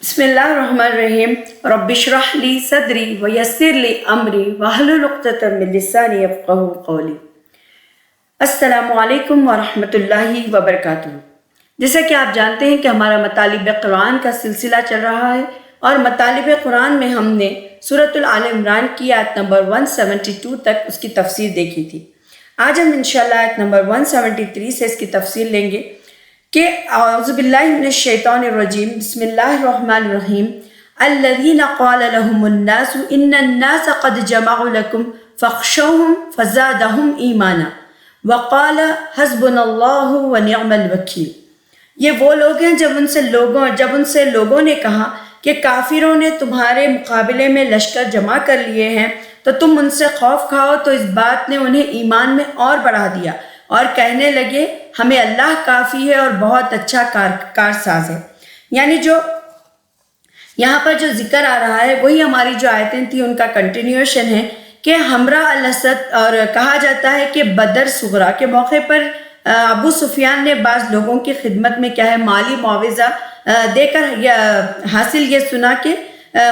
بسم اللہ الرحمن الرحیم رب اشرح لی صدری ویسر لی امری واحلل عقدۃ من لسانی یفقہوا قولی۔ السلام علیکم ورحمۃ اللہ وبرکاتہ۔ جیسا کہ آپ جانتے ہیں کہ ہمارا مطالب قرآن کا سلسلہ چل رہا ہے اور مطالب قرآن میں ہم نے سورۃ آل عمران کی آیت نمبر 172 تک اس کی تفسیر دیکھی تھی۔ آج ہم انشاءاللہ آیت نمبر 173 سے اس کی تفسیر لیں گے کہ اعوذ باللہ من الشیطان الرجیم بسم اللہ الرحمن الرحیم الذین قال لهم الناس ان الناس قد جمعوا لكم فاخشوهم فزادهم ایمانا وقال حسبنا اللہ ونعم الوکیل۔ یہ وہ لوگ ہیں جب ان سے لوگوں نے کہا کہ کافروں نے تمہارے مقابلے میں لشکر جمع کر لیے ہیں تو تم ان سے خوف کھاؤ، تو اس بات نے انہیں ایمان میں اور بڑھا دیا اور کہنے لگے ہمیں اللہ کافی ہے اور بہت اچھا کارساز ہے۔ یعنی جو یہاں پر جو ذکر آ رہا ہے وہی ہماری جو آیتیں تھیں ان کا کنٹینیوشن ہے کہ ہمراہ الاسد، اور کہا جاتا ہے کہ بدر صغریٰ کے موقع پر ابو سفیان نے بعض لوگوں کی خدمت میں کیا ہے مالی معاوضہ دے کر حاصل یہ سنا کہ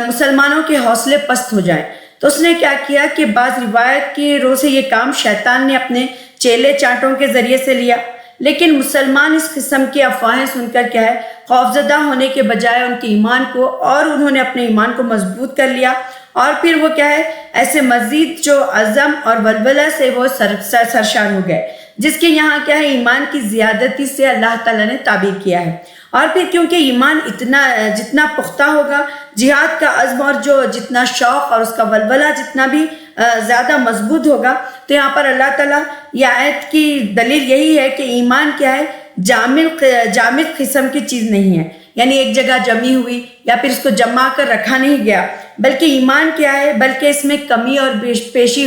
مسلمانوں کے حوصلے پست ہو جائیں، تو اس نے کیا کیا کہ بعض روایت کی روح سے یہ کام شیطان نے اپنے چیلے چانٹوں کے ذریعے سے لیا، لیکن مسلمان اس قسم کی افواہیں سن کر کیا ہے خوفزدہ ہونے کے بجائے ان کے ایمان کو، اور انہوں نے اپنے ایمان کو مضبوط کر لیا، اور پھر وہ کیا ہے ایسے مزید جو عزم اور ولولہ سے وہ سرشار ہو گئے، جس کے یہاں کیا ہے ایمان کی زیادتی سے اللہ تعالیٰ نے تعبیر کیا ہے۔ اور پھر کیونکہ ایمان جتنا پختہ ہوگا، جہاد کا عزم اور جو جتنا شوق اور اس کا ولولہ جتنا بھی زیادہ مضبوط ہوگا، تو یہاں پر اللہ تعالیٰ یہ آیت کی دلیل یہی ہے کہ ایمان کیا ہے جامد قسم کی چیز نہیں ہے، یعنی ایک جگہ جمی ہوئی یا پھر اس کو جمع کر رکھا نہیں گیا، بلکہ ایمان کیا ہے بلکہ اس میں کمی اور بیشی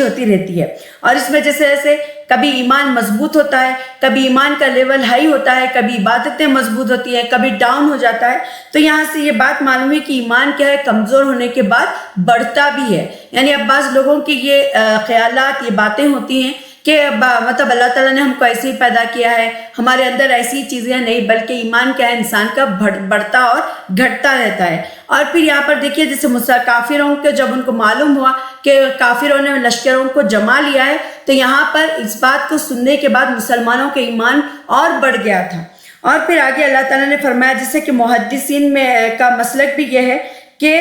ہوتی رہتی ہے، اور اس میں جیسے کبھی ایمان مضبوط ہوتا ہے، کبھی ایمان کا لیول ہائی ہوتا ہے، کبھی عبادتیں مضبوط ہوتی ہیں، کبھی ڈاؤن ہو جاتا ہے۔ تو یہاں سے یہ بات معلوم ہوئی کہ ایمان کیا ہے کمزور ہونے کے بعد بڑھتا بھی ہے۔ یعنی اب بعض لوگوں کی یہ خیالات، یہ باتیں ہوتی ہیں کہ مطلب اللہ تعالیٰ نے ہم کو ایسے ہی پیدا کیا ہے، ہمارے اندر ایسی چیزیں نہیں، بلکہ ایمان کیا ہے انسان کا بڑھتا اور گھٹتا رہتا ہے۔ اور پھر یہاں پر دیکھیے جیسے کافروں کے جب ان کو معلوم ہوا کہ کافروں نے لشکروں کو جما لیا ہے، تو یہاں پر اس بات کو سننے کے بعد مسلمانوں کا ایمان اور بڑھ گیا تھا۔ اور پھر آگے اللہ تعالیٰ نے فرمایا، جیسے کہ محدثین میں کا مسلک بھی یہ ہے کہ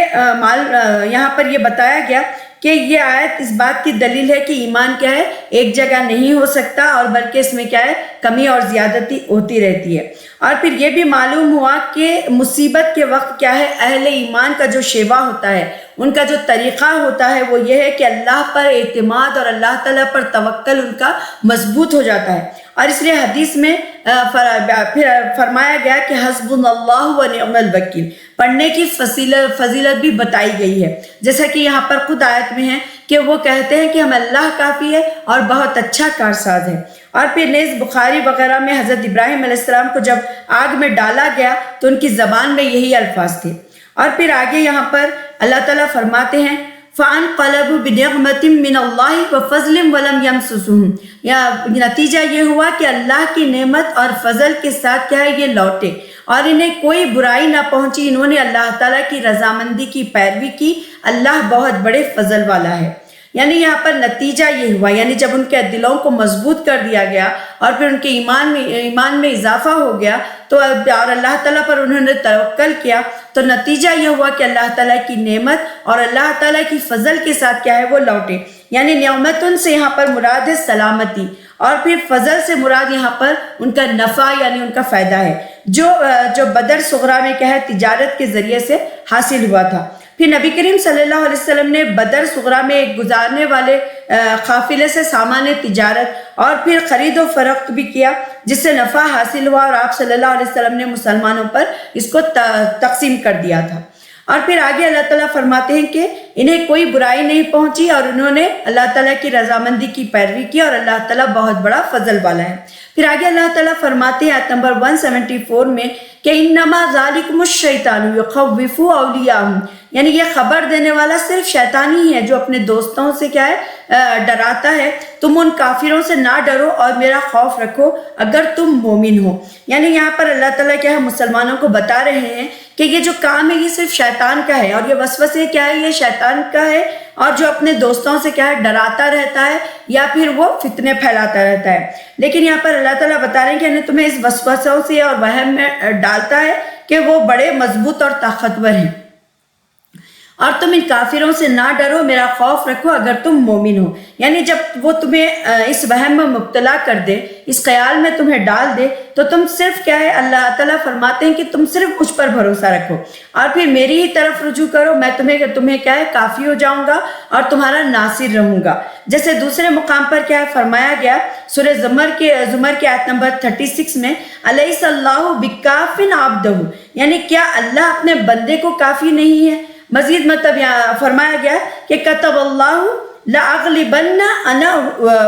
یہاں پر یہ بتایا گیا کہ یہ آیت اس بات کی دلیل ہے کہ ایمان کیا ہے ایک جگہ نہیں ہو سکتا، اور بلکہ اس میں کیا ہے کمی اور زیادتی ہوتی رہتی ہے۔ اور پھر یہ بھی معلوم ہوا کہ مصیبت کے وقت کیا ہے اہل ایمان کا جو شیوا ہوتا ہے، ان کا جو طریقہ ہوتا ہے وہ یہ ہے کہ اللہ پر اعتماد اور اللہ تعالیٰ پر توکل ان کا مضبوط ہو جاتا ہے۔ اور اس لیے حدیث میں پھر فرمایا گیا کہ حسبنا اللہ ونعم الوکیل، پڑھنے کی فضیلت بھی بتائی گئی ہے، جیسا کہ یہاں پر خود آیت میں ہے کہ وہ کہتے ہیں کہ ہم اللہ کافی ہے اور بہت اچھا کارساز ہے۔ اور پھر نیز بخاری وغیرہ میں حضرت ابراہیم علیہ السلام کو جب آگ میں ڈالا گیا تو ان کی زبان میں یہی الفاظ تھے۔ اور پھر آگے یہاں پر اللہ تعالیٰ فرماتے ہیں فَانْقَلَبُوا بِنِعْمَةٍ مِّنَ اللَّهِ وَفَضْلٍ وَلَمْ يَمْسَسْهُمْ، یا نتیجہ یہ ہوا کہ اللہ کی نعمت اور فضل کے ساتھ کیا ہے یہ لوٹے اور انہیں کوئی برائی نہ پہنچی، انہوں نے اللہ تعالیٰ کی رضامندی کی پیروی کی، اللہ بہت بڑے فضل والا ہے۔ یعنی یہاں پر نتیجہ یہ ہوا، یعنی جب ان کے دلوں کو مضبوط کر دیا گیا اور پھر ان کے ایمان میں اضافہ ہو گیا تو اور اللہ تعالیٰ پر انہوں نے توکل کیا، تو نتیجہ یہ ہوا کہ اللہ تعالیٰ کی نعمت اور اللہ تعالیٰ کی فضل کے ساتھ کیا ہے وہ لوٹے۔ یعنی نعمتن سے یہاں پر مراد ہے سلامتی، اور پھر فضل سے مراد یہاں پر ان کا نفع یعنی ان کا فائدہ ہے، جو بدر صغریٰ میں کیا ہے تجارت کے ذریعے سے حاصل ہوا تھا۔ پھر نبی کریم صلی اللہ علیہ وسلم نے بدر صغریٰ میں ایک گزارنے والے قافلے سے سامان تجارت اور پھر خرید و فروخت بھی کیا، جس سے نفع حاصل ہوا، اور آپ صلی اللہ علیہ وسلم نے مسلمانوں پر اس کو تقسیم کر دیا تھا۔ اور پھر آگے اللہ تعالیٰ فرماتے ہیں کہ انہیں کوئی برائی نہیں پہنچی اور انہوں نے اللہ تعالیٰ کی رضامندی کی پیروی کی، اور اللہ تعالیٰ بہت بڑا فضل والا ہے۔ پھر آگے اللہ تعالیٰ فرماتے ہیں آیت نمبر 174 میں کہ انما ذالکم الشیطان یخوف اولیاءہ، یعنی یہ خبر دینے والا صرف شیطان ہی ہے جو اپنے دوستوں سے کیا ہے ڈراتا ہے، تم ان کافروں سے نہ ڈرو اور میرا خوف رکھو اگر تم مومن ہو۔ یعنی یہاں پر اللہ تعالیٰ کیا ہے مسلمانوں کو بتا رہے ہیں کہ یہ جو کام ہے یہ صرف شیطان کا ہے، اور یہ وسوسے کیا ہے یہ شیطان کا ہے، اور جو اپنے دوستوں سے کیا ہے ڈراتا رہتا ہے یا پھر وہ فتنے پھیلاتا رہتا ہے۔ لیکن یہاں پر اللہ تعالیٰ بتا رہے ہیں کہ انہیں تمہیں اس وسوسوں سے اور وہم میں ڈالتا ہے کہ وہ بڑے مضبوط اور طاقتور ہیں، اور تم ان کافروں سے نہ ڈرو، میرا خوف رکھو اگر تم مومن ہو۔ یعنی جب وہ تمہیں اس وہم میں مبتلا کر دے، اس خیال میں تمہیں ڈال دے، تو تم صرف کیا ہے اللہ تعالیٰ فرماتے ہیں کہ تم صرف مجھ پر بھروسہ رکھو اور پھر میری ہی طرف رجوع کرو، میں تمہیں کیا ہے کافی ہو جاؤں گا اور تمہارا ناصر رہوں گا۔ جیسے دوسرے مقام پر کیا ہے فرمایا گیا سورہ زمر کے آیت نمبر 36 میں، الیس اللہ بکاف عبدہ، یعنی کیا اللہ اپنے بندے کو کافی نہیں ہے؟ مزید مطلب یہاں فرمایا گیا کہ کتب اللہ لأغلبن انا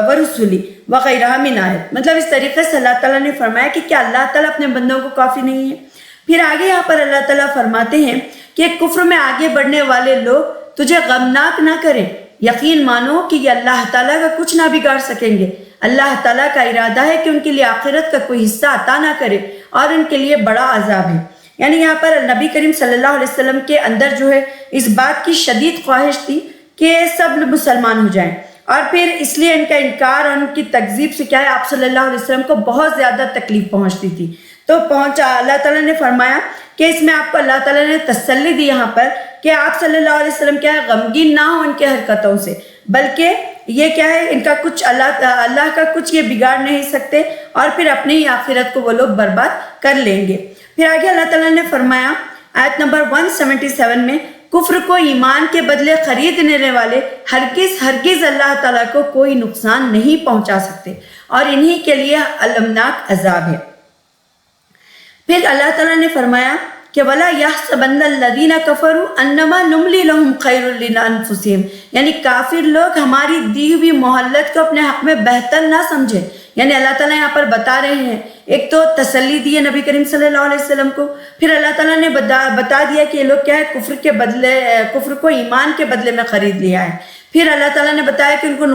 ورسلی وغیرہ من آیت، مطلب اس طریقے سے اللہ تعالیٰ نے فرمایا کہ کیا اللہ تعالیٰ اپنے بندوں کو کافی نہیں ہے؟ پھر آگے یہاں پر اللہ تعالیٰ فرماتے ہیں کہ کفر میں آگے بڑھنے والے لوگ تجھے غمناک نہ کریں، یقین مانو کہ یہ اللہ تعالیٰ کا کچھ نہ بگاڑ سکیں گے۔ اللہ تعالیٰ کا ارادہ ہے کہ ان کے لیے آخرت کا کوئی حصہ عطا نہ کرے اور ان کے لیے بڑا عذاب ہے۔ یعنی یہاں پر نبی کریم صلی اللہ علیہ وسلم کے اندر جو ہے اس بات کی شدید خواہش تھی کہ سب مسلمان ہو جائیں، اور پھر اس لیے ان کا انکار اور ان کی تکذیب سے کیا ہے آپ صلی اللہ علیہ وسلم کو بہت زیادہ تکلیف پہنچتی تھی۔ تو اللہ تعالیٰ نے فرمایا کہ اس میں آپ کو اللہ تعالیٰ نے تسلی دی یہاں پر کہ آپ صلی اللہ علیہ وسلم کیا ہے غمگین نہ ہو ان کے حرکتوں سے، بلکہ یہ کیا ہے ان کا کچھ اللہ کا کچھ یہ بگاڑ نہیں سکتے، اور پھر اپنی ہی آخرت کو وہ لوگ برباد کر لیں گے۔ پھر آگے اللہ تعالیٰ نے فرمایا آیت نمبر 177 میں، کفر کو ایمان کے بدلے خریدنے والے ہرگز اللہ تعالیٰ کو کوئی نقصان نہیں پہنچا سکتے، اور انہی کے لیے المناک عذاب ہے۔ پھر اللہ تعالیٰ نے فرمایا کہ وَلَا يَحْسَبَنَّ الَّذِينَ كَفَرُوا أَنَّمَا نُمْلِي لَهُمْ خَيْرٌ لِأَنفُسِهِمْ، یعنی کافر لوگ ہماری دی ہوئی مہلت کو اپنے حق میں بہتر نہ سمجھے۔ یعنی اللہ تعالیٰ یہاں پر بتا رہے ہیں، ایک تو تسلی دی ہے نبی کریم صلی اللہ علیہ وسلم کو، پھر اللہ تعالیٰ نے بتا دیا کہ یہ لوگ کیا ہے کفر کو ایمان کے بدلے میں خرید لیا ہے۔ پھر اللہ تعالیٰ نے بتایا کہ ان کو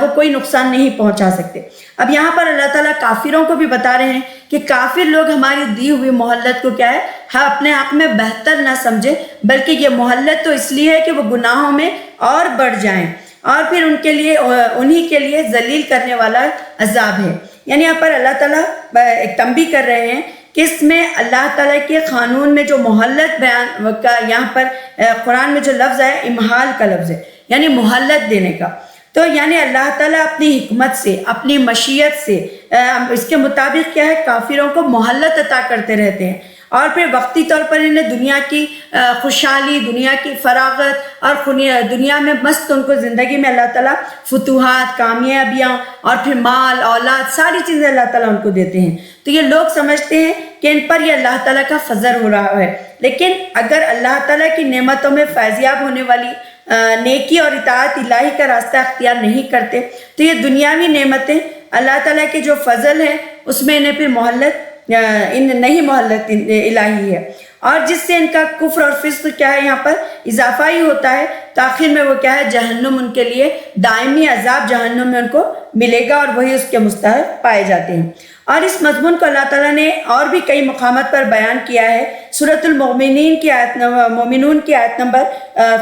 وہ کوئی نقصان نہیں پہنچا سکتے۔ اب یہاں پر اللہ تعالیٰ کافروں کو بھی بتا رہے ہیں کہ کافر لوگ ہماری دی ہوئی مہلت کو کیا ہے اپنے حق میں بہتر نہ سمجھے، بلکہ یہ مہلت تو اس لیے ہے کہ وہ گناہوں میں اور بڑھ جائیں، اور پھر انہی کے لیے ذلیل کرنے والا عذاب ہے۔ یعنی یہاں پر اللہ تعالیٰ ایک تنبیہ کر رہے ہیں کہ اس میں اللہ تعالیٰ کے قانون میں جو مہلت بیان کا یہاں پر قرآن میں جو لفظ ہے امہال کا لفظ ہے، یعنی مہلت دینے کا۔ تو یعنی اللہ تعالیٰ اپنی حکمت سے، اپنی مشیت سے اس کے مطابق کیا ہے کافروں کو مہلت عطا کرتے رہتے ہیں، اور پھر وقتی طور پر انہیں دنیا کی خوشحالی، دنیا کی فراغت اور دنیا میں مست ان کو زندگی میں اللہ تعالیٰ فتوحات، کامیابیاں اور پھر مال، اولاد، ساری چیزیں اللہ تعالیٰ ان کو دیتے ہیں۔ تو یہ لوگ سمجھتے ہیں کہ ان پر یہ اللہ تعالیٰ کا فضل ہو رہا ہے، لیکن اگر اللہ تعالیٰ کی نعمتوں میں فیضیاب ہونے والی نیکی اور اطاعت الہی کا راستہ اختیار نہیں کرتے تو یہ دنیاوی نعمتیں اللہ تعالیٰ کے جو فضل ہے اس میں انہیں پھر نہیں مہلت الہی ہے، اور جس سے ان کا کفر اور فسق کیا ہے یہاں پر اضافہ ہی ہوتا ہے، تو آخر میں وہ کیا ہے جہنم ان کے لیے دائمی عذاب جہنم میں ان کو ملے گا، اور وہی اس کے مستحق پائے جاتے ہیں۔ اور اس مضمون کو اللہ تعالیٰ نے اور بھی کئی مقامات پر بیان کیا ہے۔ سورۃ المؤمنون کی آیت نمبر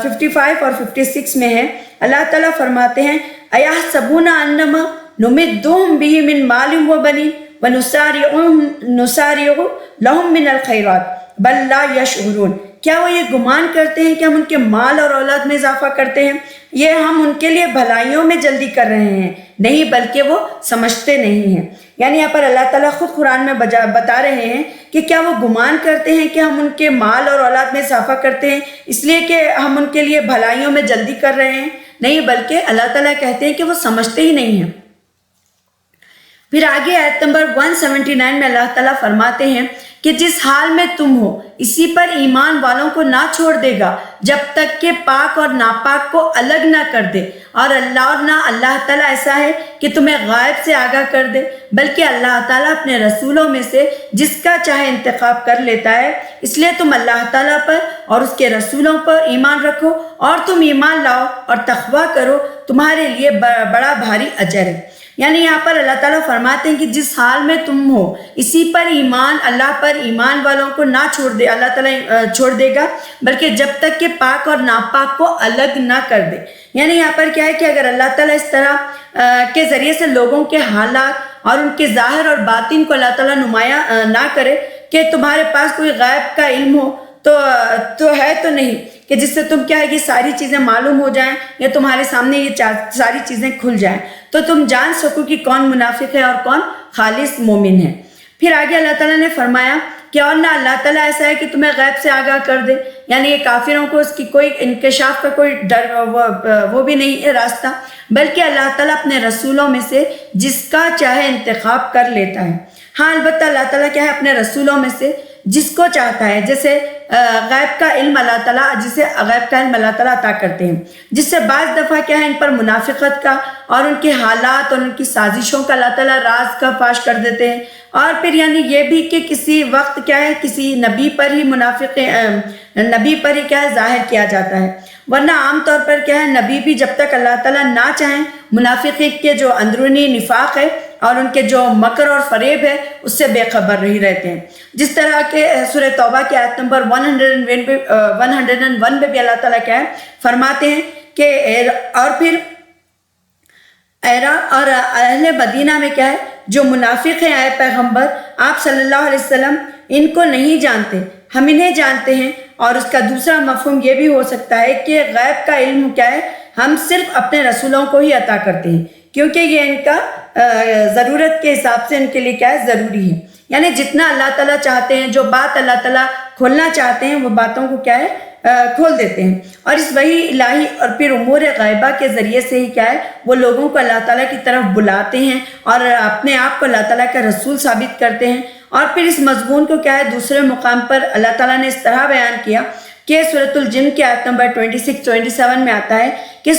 55 اور 56 میں ہے، اللہ تعالیٰ فرماتے ہیں اَيَحْسَبُونَ أَنَّمَا نُمِدُّهُم بِهِ مِن مَالٍ وَبَنِينَ وَنُسَارِعُ لَهُم مِّنَ الْخَيْرَاتِ بَل لَّا يَشْعُرُونَ، کیا وہ یہ گمان کرتے ہیں کہ ہم ان کے مال اور اولاد میں اضافہ کرتے ہیں؟ یہ ہم ان کے لیے بھلائیوں میں جلدی کر رہے ہیں، نہیں بلکہ وہ سمجھتے نہیں ہیں۔ یعنی یہاں پر اللہ تعالیٰ خود قرآن میں بتا رہے ہیں کہ کیا وہ گمان کرتے ہیں کہ ہم ان کے مال اور اولاد میں اضافہ کرتے ہیں اس لیے کہ ہم ان کے لیے بھلائیوں میں جلدی کر رہے ہیں؟ نہیں، بلکہ اللہ تعالیٰ کہتے ہیں کہ وہ سمجھتے ہی نہیں ہیں۔ پھر آگے آیت نمبر 179 میں اللہ تعالیٰ فرماتے ہیں کہ جس حال میں تم ہو اسی پر ایمان والوں کو نہ چھوڑ دے گا جب تک کہ پاک اور ناپاک کو الگ نہ کر دے، اور نہ اللہ تعالیٰ ایسا ہے کہ تمہیں غائب سے آگاہ کر دے، بلکہ اللہ تعالیٰ اپنے رسولوں میں سے جس کا چاہے انتخاب کر لیتا ہے۔ اس لیے تم اللہ تعالیٰ پر اور اس کے رسولوں پر ایمان رکھو، اور تم ایمان لاؤ اور تقویٰ کرو، تمہارے لیے بڑا بھاری اجر ہے۔ یعنی یہاں پر اللہ تعالیٰ فرماتے ہیں کہ جس حال میں تم ہو اسی پر ایمان، اللہ پر ایمان والوں کو نہ چھوڑ دے، اللہ تعالیٰ چھوڑ دے گا، بلکہ جب تک کہ پاک اور ناپاک کو الگ نہ کر دے۔ یعنی یہاں پر کیا ہے کہ اگر اللہ تعالیٰ اس طرح کے ذریعے سے لوگوں کے حالات اور ان کے ظاہر اور باطن کو اللہ تعالیٰ نمایاں نہ کرے کہ تمہارے پاس کوئی غیب کا علم ہو تو ہے تو نہیں کہ جس سے تم کیا ہے کہ ساری چیزیں معلوم ہو جائیں یا تمہارے سامنے یہ ساری چیزیں کھل جائیں تو تم جان سکو کہ کون منافق ہے اور کون خالص مومن ہے۔ پھر آگے اللہ تعالیٰ نے فرمایا کہ اور نہ اللہ تعالیٰ ایسا ہے کہ تمہیں غیب سے آگاہ کر دے، یعنی یہ کافروں کو اس کی کوئی انکشاف کا کوئی ڈر وہ بھی نہیں ہے راستہ، بلکہ اللہ تعالیٰ اپنے رسولوں میں سے جس کا چاہے انتخاب کر لیتا ہے۔ ہاں البتہ اللہ تعالیٰ کیا ہے اپنے رسولوں میں سے جس کو چاہتا ہے، جیسے غیب کا علم اللہ تعالیٰ عطا کرتے ہیں، جس سے بعض دفعہ کیا ہے ان پر منافقت کا اور ان کے حالات اور ان کی سازشوں کا اللہ تعالیٰ راز کا فاش کر دیتے ہیں، اور پھر یعنی یہ بھی کہ کسی وقت کیا ہے کسی نبی پر ہی نبی پر ہی کیا ہے ظاہر کیا جاتا ہے، ورنہ عام طور پر کیا ہے نبی بھی جب تک اللہ تعالیٰ نہ چاہیں منافقین کے جو اندرونی نفاق ہے اور ان کے جو مکر اور فریب ہے اس سے بے خبر نہیں رہتے ہیں۔ جس طرح کہ سورہ توبہ کی آیت نمبر 101 میں بھی اللہ تعالیٰ کیا ہے فرماتے ہیں کہ اور پھر اور اہل مدینہ میں کیا ہے جو منافق ہیں اے پیغمبر آپ صلی اللہ علیہ وسلم ان کو نہیں جانتے، ہم انہیں جانتے ہیں۔ اور اس کا دوسرا مفہوم یہ بھی ہو سکتا ہے کہ غیب کا علم کیا ہے ہم صرف اپنے رسولوں کو ہی عطا کرتے ہیں، کیونکہ یہ ان کا ضرورت کے حساب سے ان کے لیے کیا ہے ضروری ہے، یعنی جتنا اللہ تعالیٰ چاہتے ہیں، جو بات اللہ تعالیٰ کھولنا چاہتے ہیں وہ باتوں کو کیا ہے کھول دیتے ہیں، اور اس وحی الہی اور پھر امور غیبہ کے ذریعے سے ہی کیا ہے وہ لوگوں کو اللہ تعالیٰ کی طرف بلاتے ہیں اور اپنے آپ کو اللہ تعالیٰ کا رسول ثابت کرتے ہیں۔ اور پھر اس مضمون کو کیا ہے دوسرے مقام پر اللہ تعالیٰ نے اس طرح بیان کیا کہ سورۃ الجن کی آیت نمبر 26-27 میں آتا ہے کہ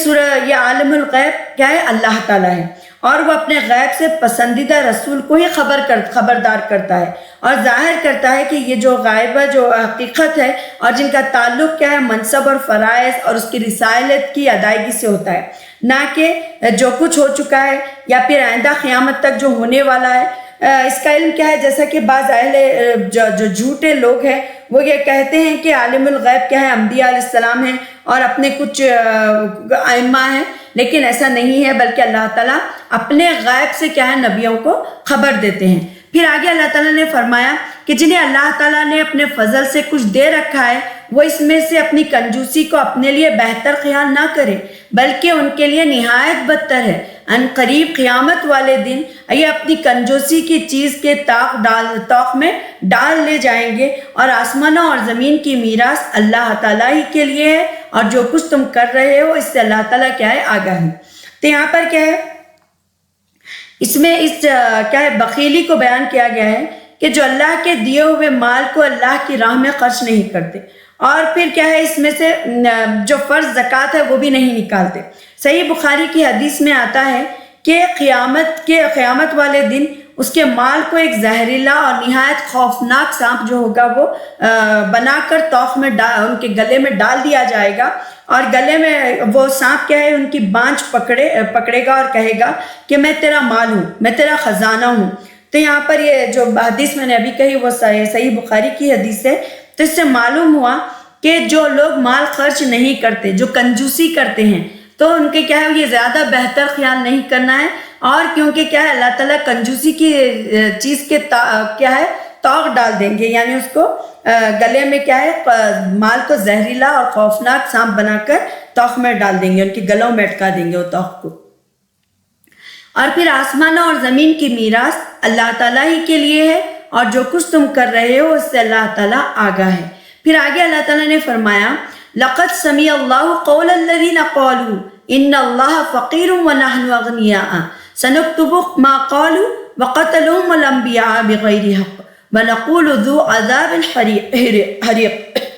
یہ عالم الغیب کیا ہے اللہ تعالیٰ ہے، اور وہ اپنے غیب سے پسندیدہ رسول کو ہی خبردار کرتا ہے اور ظاہر کرتا ہے کہ یہ جو غائبہ جو حقیقت ہے اور جن کا تعلق کیا ہے منصب اور فرائض اور اس کی رسالت کی ادائیگی سے ہوتا ہے، نہ کہ جو کچھ ہو چکا ہے یا پھر آئندہ قیامت تک جو ہونے والا ہے۔ اس کا علم کیا ہے جیسا کہ بعض جو جھوٹے لوگ ہیں وہ یہ کہتے ہیں کہ عالم الغیب کیا ہے انبیاء علیہ السلام ہیں اور اپنے کچھ ائمہ ہیں، لیکن ایسا نہیں ہے، بلکہ اللہ تعالیٰ اپنے غیب سے کیا ہے نبیوں کو خبر دیتے ہیں۔ پھر آگے اللہ تعالیٰ نے فرمایا کہ جنہیں اللہ تعالیٰ نے اپنے فضل سے کچھ دے رکھا ہے وہ اس میں سے اپنی کنجوسی کو اپنے لیے بہتر خیال نہ کرے، بلکہ ان کے لیے نہایت بدتر ہے۔ ان قریب قیامت والے دن یہ اپنی کنجوسی کی چیز کے طاق میں ڈال لے جائیں گے، اور آسمانوں اور زمین کی میراث اللہ تعالیٰ ہی کے لیے ہے، اور جو کچھ تم کر رہے ہو اس سے اللہ تعالیٰ کیا ہے آگاہ ہے۔ تو یہاں پر کیا ہے اس میں کیا ہے بخیلی کو بیان کیا گیا ہے کہ جو اللہ کے دیے ہوئے مال کو اللہ کی راہ میں خرچ نہیں کرتے، اور پھر کیا ہے اس میں سے جو فرض زکوٰۃ ہے وہ بھی نہیں نکالتے۔ صحیح بخاری کی حدیث میں آتا ہے کہ قیامت والے دن اس کے مال کو ایک زہریلا اور نہایت خوفناک سانپ جو ہوگا وہ بنا کر طوق میں ان کے گلے میں ڈال دیا جائے گا، اور گلے میں وہ سانپ کیا ہے ان کی بانجھ پکڑے گا اور کہے گا کہ میں تیرا مال ہوں، میں تیرا خزانہ ہوں۔ تو یہاں پر یہ جو حدیث میں نے ابھی کہی وہ صحیح بخاری کی حدیث ہے۔ تو اس سے معلوم ہوا کہ جو لوگ مال خرچ نہیں کرتے، جو کنجوسی کرتے ہیں، تو ان کے کیا ہے یہ زیادہ بہتر خیال نہیں کرنا ہے، اور کیونکہ کیا ہے اللہ تعالیٰ کنجوسی کی چیز کے کیا ہے طوق ڈال دیں گے، یعنی اس کو گلے میں کیا ہے مال کو زہریلا اور خوفناک سانپ بنا کر طوق میں ڈال دیں گے، ان کے گلوں میں اٹکا دیں گے وہ طوق کو۔ اور پھر آسمانوں اور زمین کی میراث اللہ تعالیٰ ہی کے لیے ہے، اور جو کچھ تم کر رہے ہو اس سے اللہ تعالیٰ آگاہ ہے۔ پھر آگے اللہ تعالیٰ نے فرمایا لَقَدْ سَمِعَ اللَّهُ قَوْلَ الَّذِينَ قَالُوا إِنَّ اللَّهَ فَقِيرٌ وَنَحْنُ أَغْنِيَاءُ سَنُكْتُبُ مَا قَالُوا وَقَتَلُهُمُ الْأَنْبِيَاءَ بِغَيْرِ حَقٍّ وَنَقُولُ ذُو عَذَابٍ حَرِيقٍ۔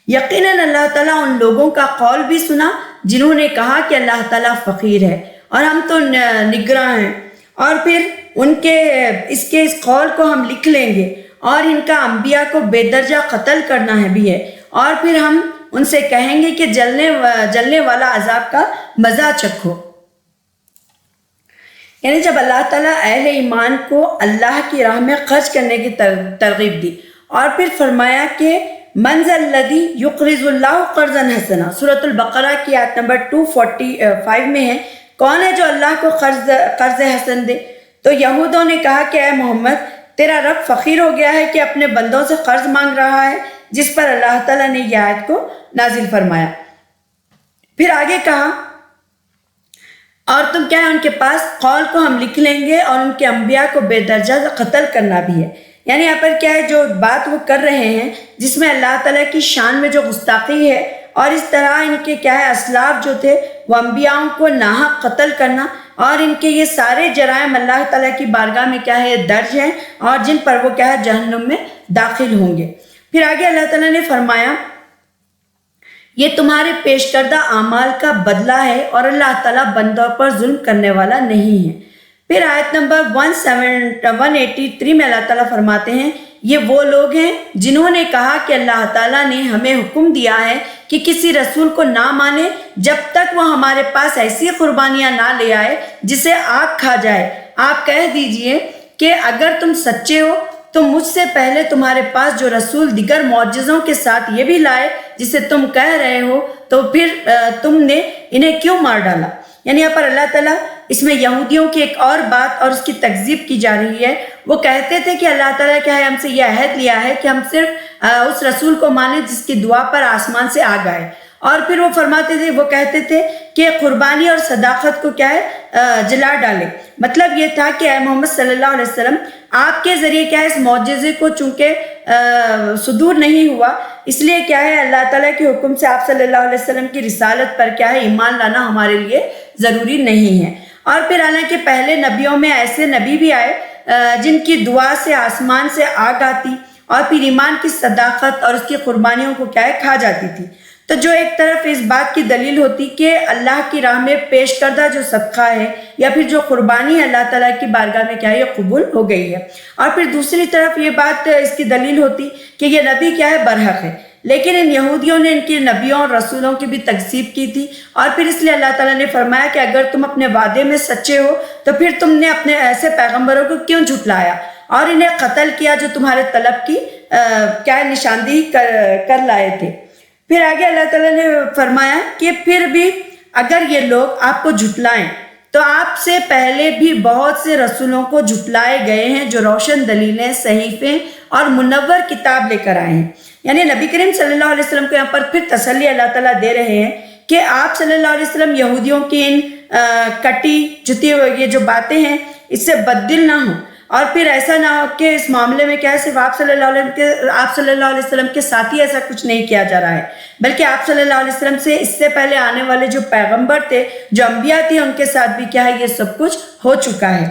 یقیناً اللہ تعالیٰ ان لوگوں کا قول بھی سنا جنہوں نے کہا کہ اللہ تعالیٰ فقیر ہے اور ہم تو نگراں ہیں، اور پھر ان کے اس قول کو ہم لکھ لیں گے، اور ان کا انبیاء کو بے درجہ قتل کرنا ہے بھی ہے، اور پھر ہم ان سے کہیں گے کہ جلنے والا عذاب کا مزہ چکھو۔ یعنی جب اللہ تعالیٰ اہل ایمان کو اللہ کی راہ میں خرچ کرنے کی ترغیب دی، اور پھر فرمایا کہ من ذا الذی یقرض اللہ قرضا حسنا، سورۃ البقرہ کی آیت نمبر 245 میں ہے، کون ہے جو اللہ کو قرض حسن دے؟ تو یہودوں نے کہا کہ اے محمد، تیرا رب فقیر ہو گیا ہے کہ اپنے بندوں سے قرض مانگ رہا ہے، جس پر اللہ تعالیٰ نے یہ آیت کو نازل فرمایا۔ پھر آگے کہا اور تم کیا ہے ان کے پاس قول کو ہم لکھ لیں گے اور ان کے انبیاء کو بے درجہ قتل کرنا بھی ہے۔ یعنی یہاں پر کیا ہے، جو بات وہ کر رہے ہیں جس میں اللہ تعالیٰ کی شان میں جو گستاخی ہے، اور اس طرح ان کے کیا ہے اسلاف جو تھے وہ انبیاءوں کو ناحق قتل کرنا، اور ان کے یہ سارے جرائم اللہ تعالیٰ کی بارگاہ میں کیا ہے درج ہیں، اور جن پر وہ کیا ہے جہنم میں داخل ہوں گے۔ پھر آگے اللہ تعالیٰ نے فرمایا یہ تمہارے پیش کردہ اعمال کا بدلہ ہے اور اللہ تعالیٰ بندوں پر ظلم کرنے والا نہیں ہے۔ پھر آیت نمبر 183 میں اللہ تعالیٰ فرماتے ہیں یہ وہ لوگ ہیں جنہوں نے کہا کہ اللہ تعالیٰ نے ہمیں حکم دیا ہے کہ کسی رسول کو نہ مانے جب تک وہ ہمارے پاس ایسی قربانیاں نہ لے آئے جسے آگ کھا جائے۔ آپ کہہ دیجئے کہ اگر تم سچے ہو تو مجھ سے پہلے تمہارے پاس جو رسول دیگر معجزوں کے ساتھ یہ بھی لائے جسے تم کہہ رہے ہو، تو پھر تم نے انہیں کیوں مار ڈالا؟ یعنی یہاں پر اللہ تعالیٰ اس میں یہودیوں کی ایک اور بات اور اس کی تکذیب کی جا رہی ہے۔ وہ کہتے تھے کہ اللہ تعالیٰ کیا ہے ہم سے یہ عہد لیا ہے کہ ہم صرف اس رسول کو مانیں جس کی دعا پر آسمان سے آگ آئے، اور پھر وہ فرماتے تھے، وہ کہتے تھے کہ قربانی اور صداقت کو کیا ہے جلا ڈالے۔ مطلب یہ تھا کہ اے محمد صلی اللہ علیہ وسلم آپ کے ذریعے کیا ہے اس معجزے کو چونکہ صدور نہیں ہوا، اس لیے کیا ہے اللہ تعالیٰ کے حکم سے آپ صلی اللہ علیہ وسلم کی رسالت پر کیا ہے ایمان لانا ہمارے لیے ضروری نہیں ہے۔ اور پھر حالانکہ پہلے نبیوں میں ایسے نبی بھی آئے جن کی دعا سے آسمان سے آگ آتی اور پھر ایمان کی صداقت اور اس کی قربانیوں کو کیا ہے کھا جاتی تھی۔ تو جو ایک طرف اس بات کی دلیل ہوتی کہ اللہ کی راہ میں پیش کردہ جو صدقہ ہے یا پھر جو قربانی ہے اللہ تعالیٰ کی بارگاہ میں کیا ہے یہ قبول ہو گئی ہے، اور پھر دوسری طرف یہ بات اس کی دلیل ہوتی کہ یہ نبی کیا ہے برحق ہے۔ لیکن ان یہودیوں نے ان کے نبیوں اور رسولوں کی بھی تکذیب کی تھی، اور پھر اس لیے اللہ تعالیٰ نے فرمایا کہ اگر تم اپنے وعدے میں سچے ہو تو پھر تم نے اپنے ایسے پیغمبروں کو کیوں جھٹلایا اور انہیں قتل کیا جو تمہارے طلب کی کیا نشاندہی کر لائے تھے۔ پھر آگے اللہ تعالیٰ نے فرمایا کہ پھر بھی اگر یہ لوگ آپ کو جھٹلائیں تو آپ سے پہلے بھی بہت سے رسولوں کو جھٹلائے گئے ہیں جو روشن دلیلیں، صحیفے اور منور کتاب لے کر آئے ہیں۔ یعنی نبی کریم صلی اللہ علیہ وسلم کو یہاں پر پھر تسلی اللہ تعالیٰ دے رہے ہیں کہ آپ صلی اللہ علیہ وسلم یہودیوں کی ان کٹی جتی یہ جو باتیں ہیں اس سے بددل نہ ہوں، اور پھر ایسا نہ ہو کہ اس معاملے میں کیا ہے صرف آپ صلی اللہ علیہ وسلم کے ساتھ ہی ایسا کچھ نہیں کیا جا رہا ہے، بلکہ آپ صلی اللہ علیہ وسلم سے اس سے پہلے آنے والے جو پیغمبر تھے، جو انبیاء تھے، ان کے ساتھ بھی کیا ہے یہ سب کچھ ہو چکا ہے۔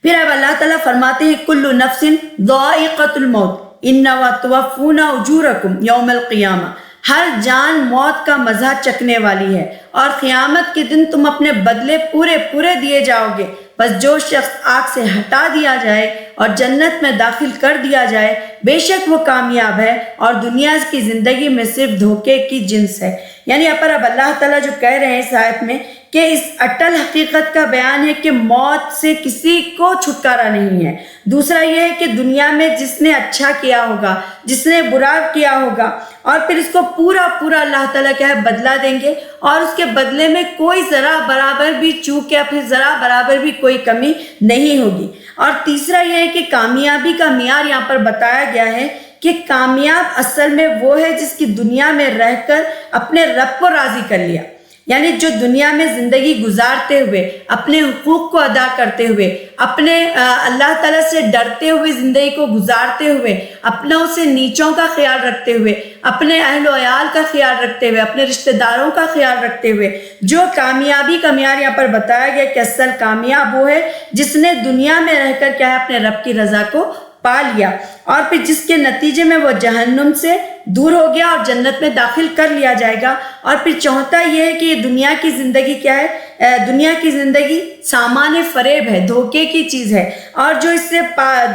پھر اب اللہ تعالیٰ فرماتے ہیں کل نفس ذائقۃ الموت انما توفون اجورکم یوم القیامہ، ہر جان موت کا مزہ چکھنے والی ہے اور قیامت کے دن تم اپنے بدلے پورے دیے جاؤ گے۔ بس جو شخص آگ سے ہٹا دیا جائے اور جنت میں داخل کر دیا جائے بے شک وہ کامیاب ہے اور دنیا کی زندگی میں صرف دھوکے کی جنس ہے۔ یعنی یہاں پر اب اللہ تعالیٰ جو کہہ رہے ہیں اس آیت میں کہ اس اٹل حقیقت کا بیان ہے کہ موت سے کسی کو چھٹکارا نہیں ہے۔ دوسرا یہ ہے کہ دنیا میں جس نے اچھا کیا ہوگا، جس نے برا کیا ہوگا، اور پھر اس کو پورا اللہ تعالیٰ کیا ہے بدلہ دیں گے، اور اس کے بدلے میں کوئی ذرا برابر بھی چوک یا پھر ذرا برابر بھی کوئی کمی نہیں ہوگی۔ اور تیسرا یہ ہے کہ کامیابی کا معیار یہاں پر بتایا گیا ہے کہ کامیاب اصل میں وہ ہے جس کی دنیا میں رہ کر اپنے رب کو راضی کر لیا۔ یعنی جو دنیا میں زندگی گزارتے ہوئے اپنے حقوق کو ادا کرتے ہوئے اپنے اللہ تعالیٰ سے ڈرتے ہوئے زندگی کو گزارتے ہوئے اپنوں سے نیچوں کا خیال رکھتے ہوئے اپنے اہل و عیال کا خیال رکھتے ہوئے اپنے رشتہ داروں کا خیال رکھتے ہوئے جو کامیابی کا معیار یہاں پر بتایا گیا کہ اصل کامیاب وہ ہے جس نے دنیا میں رہ کر کیا ہے اپنے رب کی رضا کو پا لیا اور پھر جس کے نتیجے میں وہ جہنم سے دور ہو گیا اور جنت میں داخل کر لیا جائے گا۔ اور پھر چوتھا یہ ہے کہ دنیا کی زندگی کیا ہے؟ دنیا کی زندگی سامان فریب ہے، دھوکے کی چیز ہے، اور جو اس سے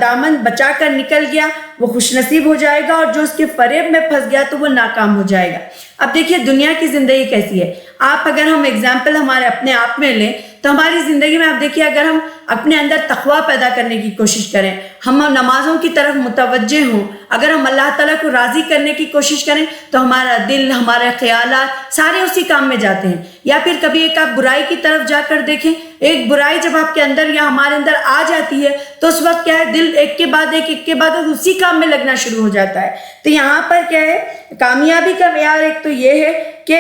دامن بچا کر نکل گیا وہ خوش نصیب ہو جائے گا، اور جو اس کے فریب میں پھنس گیا تو وہ ناکام ہو جائے گا۔ اب دیکھیے دنیا کی زندگی کیسی ہے، اگر ہم اگزامپل ہمارے اپنے آپ میں لیں تو ہماری زندگی میں آپ دیکھیے اگر ہم اپنے اندر تقویٰ پیدا کرنے کی کوشش کریں، ہم نمازوں کی طرف متوجہ ہوں، اگر ہم اللہ تعالیٰ کو راضی کرنے کی کوشش کریں تو ہمارا دل، ہمارے خیالات سارے اسی کام میں جاتے ہیں۔ یا پھر کبھی ایک آپ برائی کی طرف جا کر دیکھیں، ایک برائی جب آپ کے اندر یا ہمارے اندر آ جاتی ہے تو اس وقت کیا ہے دل ایک کے بعد اسی کام میں لگنا شروع ہو جاتا ہے۔ تو یہاں پر کیا ہے کامیابی کا معیار ایک تو یہ ہے کہ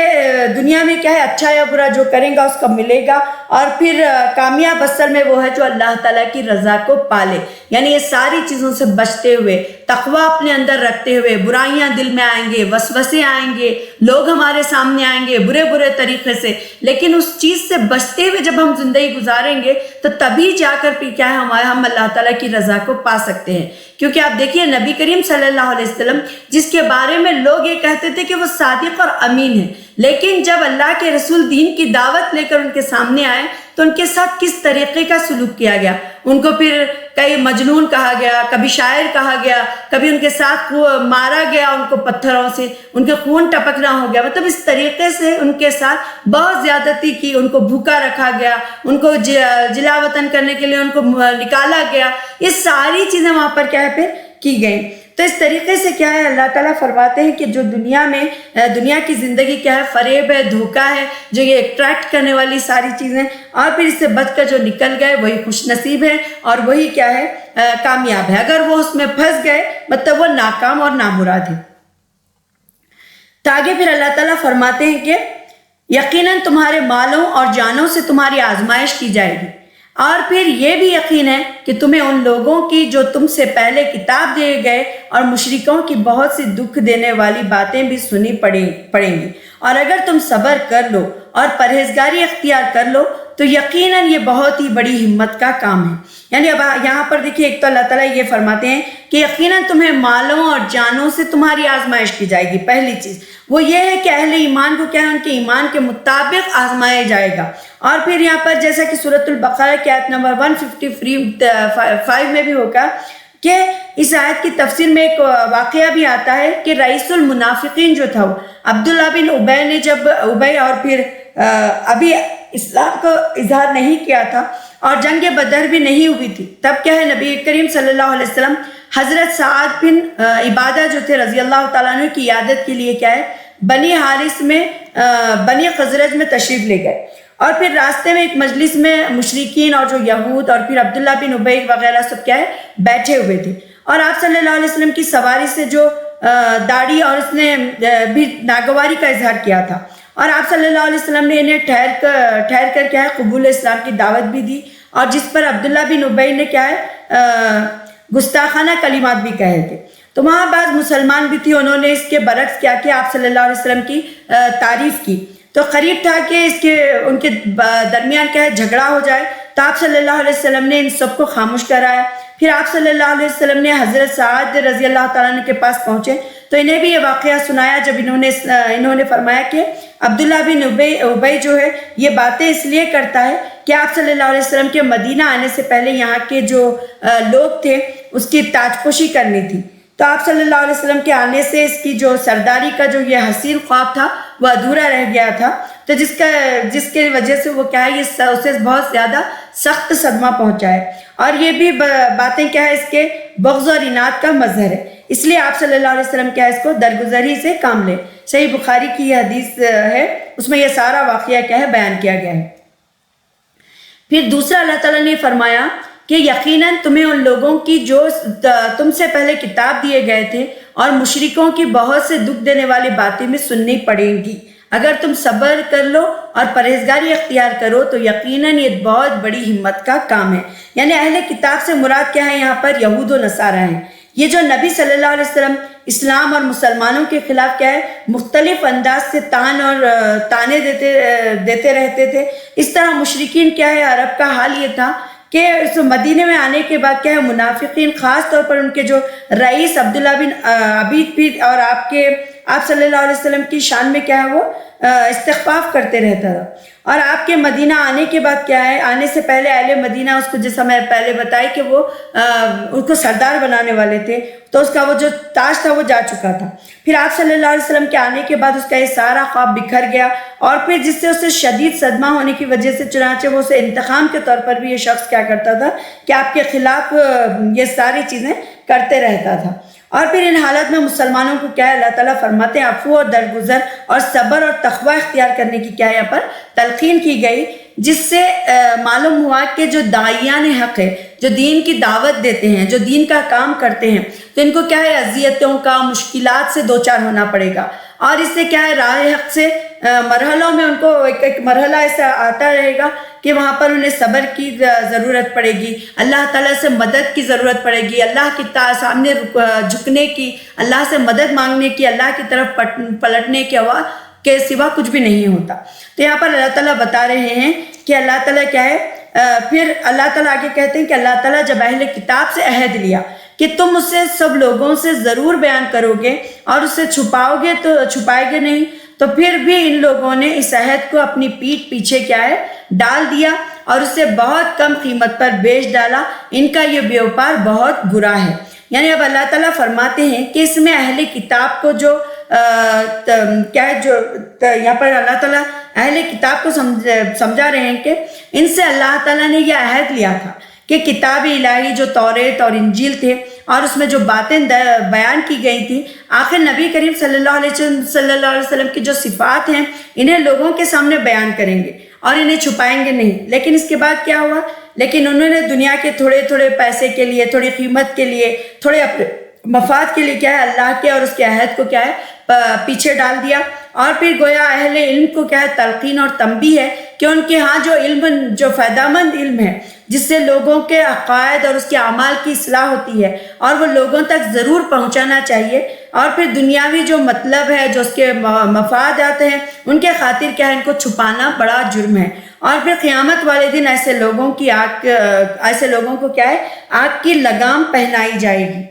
دنیا میں کیا ہے اچھا یا برا جو کرے گا اس کو ملے گا، اور پھر کامیاب اصل میں وہ ہے جو اللہ تعالیٰ کی رضا کو پالے، یعنی یہ ساری چیزوں سے بچتے ہوئے، تقویٰ اپنے اندر رکھتے ہوئے، برائیاں دل میں آئیں گے، وسوسے آئیں گے، لوگ ہمارے سامنے آئیں گے برے طریقے سے، لیکن اس چیز سے بچتے ہوئے جب ہم زندگی گزاریں گے تو تبھی جا کر پھر کیا ہے ہم اللہ تعالیٰ کی رضا کو پا سکتے ہیں۔ کیونکہ آپ دیکھیے نبی کریم صلی اللہ علیہ وسلم جس کے بارے میں لوگ یہ کہتے تھے کہ وہ صادق اور امین ہے، لیکن جب اللہ کے رسول دین کی دعوت لے کر ان کے سامنے آئے تو ان کے ساتھ کس طریقے کا سلوک کیا گیا، ان کو پھر کئی مجنون کہا گیا، کبھی شاعر کہا گیا، کبھی ان کے ساتھ مارا گیا ان کو پتھروں سے، ان کے خون ٹپکنا ہو گیا، مطلب اس طریقے سے ان کے ساتھ بہت زیادتی کی، ان کو بھوکا رکھا گیا، ان کو جلا وطن کرنے کے لیے ان کو نکالا گیا، یہ ساری چیزیں وہاں پر کیا ہے پھر کی گئیں۔ تو اس طریقے سے کیا ہے اللہ تعالیٰ فرماتے ہیں کہ جو دنیا کی زندگی کیا ہے فریب ہے، دھوکہ ہے، جو یہ اٹریکٹ کرنے والی ساری چیزیں، اور پھر اس سے بچ کر جو نکل گئے وہی خوش نصیب ہے اور وہی کیا ہے کامیاب ہے۔ اگر وہ اس میں پھنس گئے مطلب وہ ناکام اور نامراد ہے۔ تو آگے پھر اللہ تعالیٰ فرماتے ہیں کہ یقیناً تمہارے مالوں اور جانوں سے تمہاری آزمائش کی جائے گی، اور پھر یہ بھی یقین ہے کہ تمہیں ان لوگوں کی جو تم سے پہلے کتاب دیے گئے اور مشرکوں کی بہت سی دکھ دینے والی باتیں بھی سنی پڑیں گی، اور اگر تم صبر کر لو اور پرہیزگاری اختیار کر لو تو یقیناً یہ بہت ہی بڑی ہمت کا کام ہے۔ یعنی اب یہاں پر دیکھیے ایک تو اللہ تعالیٰ یہ فرماتے ہیں کہ یقیناً تمہیں مالوں اور جانوں سے تمہاری آزمائش کی جائے گی۔ پہلی چیز وہ یہ ہے کہ اہل ایمان کو کیا ہے ان کے ایمان کے مطابق آزمایا جائے گا۔ اور پھر یہاں پر جیسا کہ سورۃ البقرہ کی آیت نمبر 155 میں بھی ہوگا کہ اس آیت کی تفسیر میں ایک واقعہ بھی آتا ہے کہ رئیس المنافقین جو تھا عبداللہ بن ابی نے جب اور پھر ابھی اسلام کو اظہار نہیں کیا تھا اور جنگ بدر بھی نہیں ہوئی تھی، تب کیا ہے نبی کریم صلی اللہ علیہ وسلم حضرت سعد بن عبادہ جو تھے رضی اللہ تعالیٰ عنہ کی عیادت کے لیے کیا ہے بنی حارث میں بنی خزرج میں تشریف لے گئے، اور پھر راستے میں ایک مجلس میں مشرکین اور جو یہود اور پھر عبداللہ بن ابی وغیرہ سب کیا ہے بیٹھے ہوئے تھے، اور آپ صلی اللہ علیہ وسلم کی سواری سے جو داڑھی اور اس نے بھی ناگواری کا اظہار کیا تھا، اور آپ صلی اللہ علیہ وسلم نے انہیں ٹھہر کر کیا ہے قبول اسلام کی دعوت بھی دی، اور جس پر عبداللہ بن ابی نے کیا ہے گستاخانہ کلمات بھی کہے تھے۔ تو وہاں بعض مسلمان بھی تھے، انہوں نے اس کے برعکس کیا کہ آپ صلی اللہ علیہ وسلم کی تعریف کی، تو قریب تھا کہ ان کے درمیان کیا ہے جھگڑا ہو جائے، تو آپ صلی اللہ علیہ وسلم نے ان سب کو خاموش کرایا۔ پھر آپ صلی اللہ علیہ وسلم نے حضرت سعد رضی اللہ تعالیٰ عنہ کے پاس پہنچے تو انہیں بھی یہ واقعہ سنایا، جب انہوں نے فرمایا کہ عبداللہ بن ابی جو ہے یہ باتیں اس لیے کرتا ہے کہ آپ صلی اللہ علیہ وسلم کے مدینہ آنے سے پہلے یہاں کے جو لوگ تھے اس کی تاج پوشی کرنی تھی، تو آپ صلی اللہ علیہ وسلم کے آنے سے اس کی جو سرداری کا جو یہ حسین خواب تھا وہ ادھورا رہ گیا تھا، تو جس کی وجہ سے وہ کیا ہے اسے بہت زیادہ سخت صدمہ پہنچا ہے، اور یہ بھی باتیں کیا ہے اس کے بغض اور اناد کا مظہر ہے، اس لیے آپ صلی اللہ علیہ وسلم کیا ہے اس کو درگزری سے کام لیں۔ صحیح بخاری کی یہ حدیث ہے، اس میں یہ سارا واقعہ کیا ہے بیان کیا گیا ہے۔ پھر دوسرا اللہ تعالیٰ نے فرمایا کہ یقیناً تمہیں ان لوگوں کی جو تم سے پہلے کتاب دیے گئے تھے اور مشرکوں کی بہت سے دکھ دینے والی باتیں بھی سننی پڑیں گی۔ اگر تم صبر کر لو اور پرہیزگاری اختیار کرو تو یقیناً یہ بہت بڑی ہمت کا کام ہے۔ یعنی اہل کتاب سے مراد کیا ہے یہاں پر؟ یہود و نصارہ ہیں۔ یہ جو نبی صلی اللہ علیہ وسلم اسلام اور مسلمانوں کے خلاف کیا ہے مختلف انداز سے تانے دیتے رہتے تھے، اس طرح مشرکین کیا ہے عرب کا حال یہ تھا کہ اس مدینے میں آنے کے بعد کیا ہے منافقین خاص طور پر ان کے جو رئیس عبداللہ بن عبید بھی اور آپ صلی اللہ علیہ وسلم کی شان میں کیا ہے وہ استخفاف کرتے رہتا تھا۔ اور آپ کے مدینہ آنے کے بعد کیا ہے آنے سے پہلے اہل مدینہ اس کو جیسا میں پہلے بتائی کہ وہ اس کو سردار بنانے والے تھے، تو اس کا وہ جو تاج تھا وہ جا چکا تھا۔ پھر آپ صلی اللہ علیہ وسلم کے آنے کے بعد اس کا یہ سارا خواب بکھر گیا، اور پھر جس سے اسے شدید صدمہ ہونے کی وجہ سے چنانچہ وہ اسے انتقام کے طور پر بھی یہ شخص کیا کرتا تھا کہ آپ کے خلاف یہ ساری چیزیں کرتے رہتا تھا۔ اور پھر ان حالت میں مسلمانوں کو کیا ہے اللہ تعالیٰ فرماتے ہیں عفو اور درگزر اور صبر اور تقوی اختیار کرنے کی کیا یہاں پر تلقین کی گئی، جس سے معلوم ہوا کہ جو داعیان حق ہے، جو دین کی دعوت دیتے ہیں، جو دین کا کام کرتے ہیں، تو ان کو کیا ہے اذیتوں کا مشکلات سے دوچار ہونا پڑے گا، اور اس سے کیا ہے راہ حق سے مرحلوں میں ان کو ایک مرحلہ ایسا آتا رہے گا کہ وہاں پر انہیں صبر کی ضرورت پڑے گی، اللہ تعالیٰ سے مدد کی ضرورت پڑے گی، اللہ کے سامنے جھکنے کی، اللہ سے مدد مانگنے کی، اللہ کی طرف پلٹنے کے سوا کچھ بھی نہیں ہوتا۔ تو یہاں پر اللہ تعالیٰ بتا رہے ہیں کہ اللہ تعالیٰ کیا ہے پھر اللہ تعالیٰ آگے کہتے ہیں کہ اللہ تعالیٰ جب اہل کتاب سے عہد لیا کہ تم اسے سب لوگوں سے ضرور بیان کرو گے اور اسے چھپاؤ گے تو چھپائے گے نہیں، تو پھر بھی ان لوگوں نے اس عہد کو اپنی پیٹھ پیچھے کیا ہے ڈال دیا اور اسے بہت کم قیمت پر بیچ ڈالا، ان کا یہ بیوپار بہت برا ہے۔ یعنی اب اللہ تعالیٰ فرماتے ہیں کہ اس میں اہل کتاب کو جو کیا ہے جو یہاں پر اللہ تعالیٰ اہل کتاب کو سمجھا رہے ہیں کہ ان سے اللہ تعالیٰ نے یہ عہد لیا تھا کہ کتاب الہی جو توریت اور انجیل تھے اور اس میں جو باتیں بیان کی گئی تھیں، آخر نبی کریم صلی اللہ علیہ وسلم کی جو صفات ہیں انہیں لوگوں کے سامنے بیان کریں گے اور انہیں چھپائیں گے نہیں۔ لیکن اس کے بعد کیا ہوا؟ لیکن انہوں نے دنیا کے تھوڑے تھوڑے پیسے کے لیے، تھوڑی قیمت کے لیے، تھوڑے اپنے مفاد کے لیے کیا ہے اللہ کے اور اس کے عہد کو کیا ہے پیچھے ڈال دیا، اور پھر گویا اہل علم کو کیا ہے تلقین اور تنبیہ ہے کہ ان کے ہاں جو علم، جو فائدہ مند علم ہے جس سے لوگوں کے عقائد اور اس کے اعمال کی اصلاح ہوتی ہے اور وہ لوگوں تک ضرور پہنچانا چاہیے، اور پھر دنیاوی جو مطلب ہے جو اس کے مفاد آتے ہیں ان کے خاطر کیا ہے ان کو چھپانا بڑا جرم ہے، اور پھر قیامت والے دن ایسے لوگوں کو کیا ہے آگ کی لگام پہنائی جائے گی۔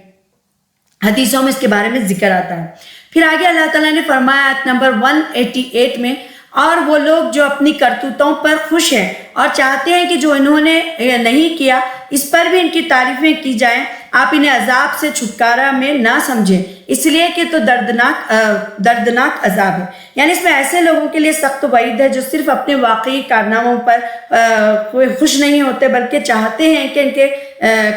حدیثوں میں اس کے بارے میں ذکر آتا ہے۔ پھر آگے اللہ تعالیٰ نے فرمایا آیت نمبر 188 میں، اور وہ لوگ جو اپنی کرتوتوں پر خوش ہیں اور چاہتے ہیں کہ جو انہوں نے نہیں کیا اس پر بھی ان کی تعریفیں کی جائیں، آپ انہیں عذاب سے چھٹکارا میں نہ سمجھیں، اس لیے کہ تو دردناک عذاب ہے۔ یعنی اس میں ایسے لوگوں کے لیے سخت وعید ہے جو صرف اپنے واقعی کارناموں پر خوش نہیں ہوتے بلکہ چاہتے ہیں کہ ان کے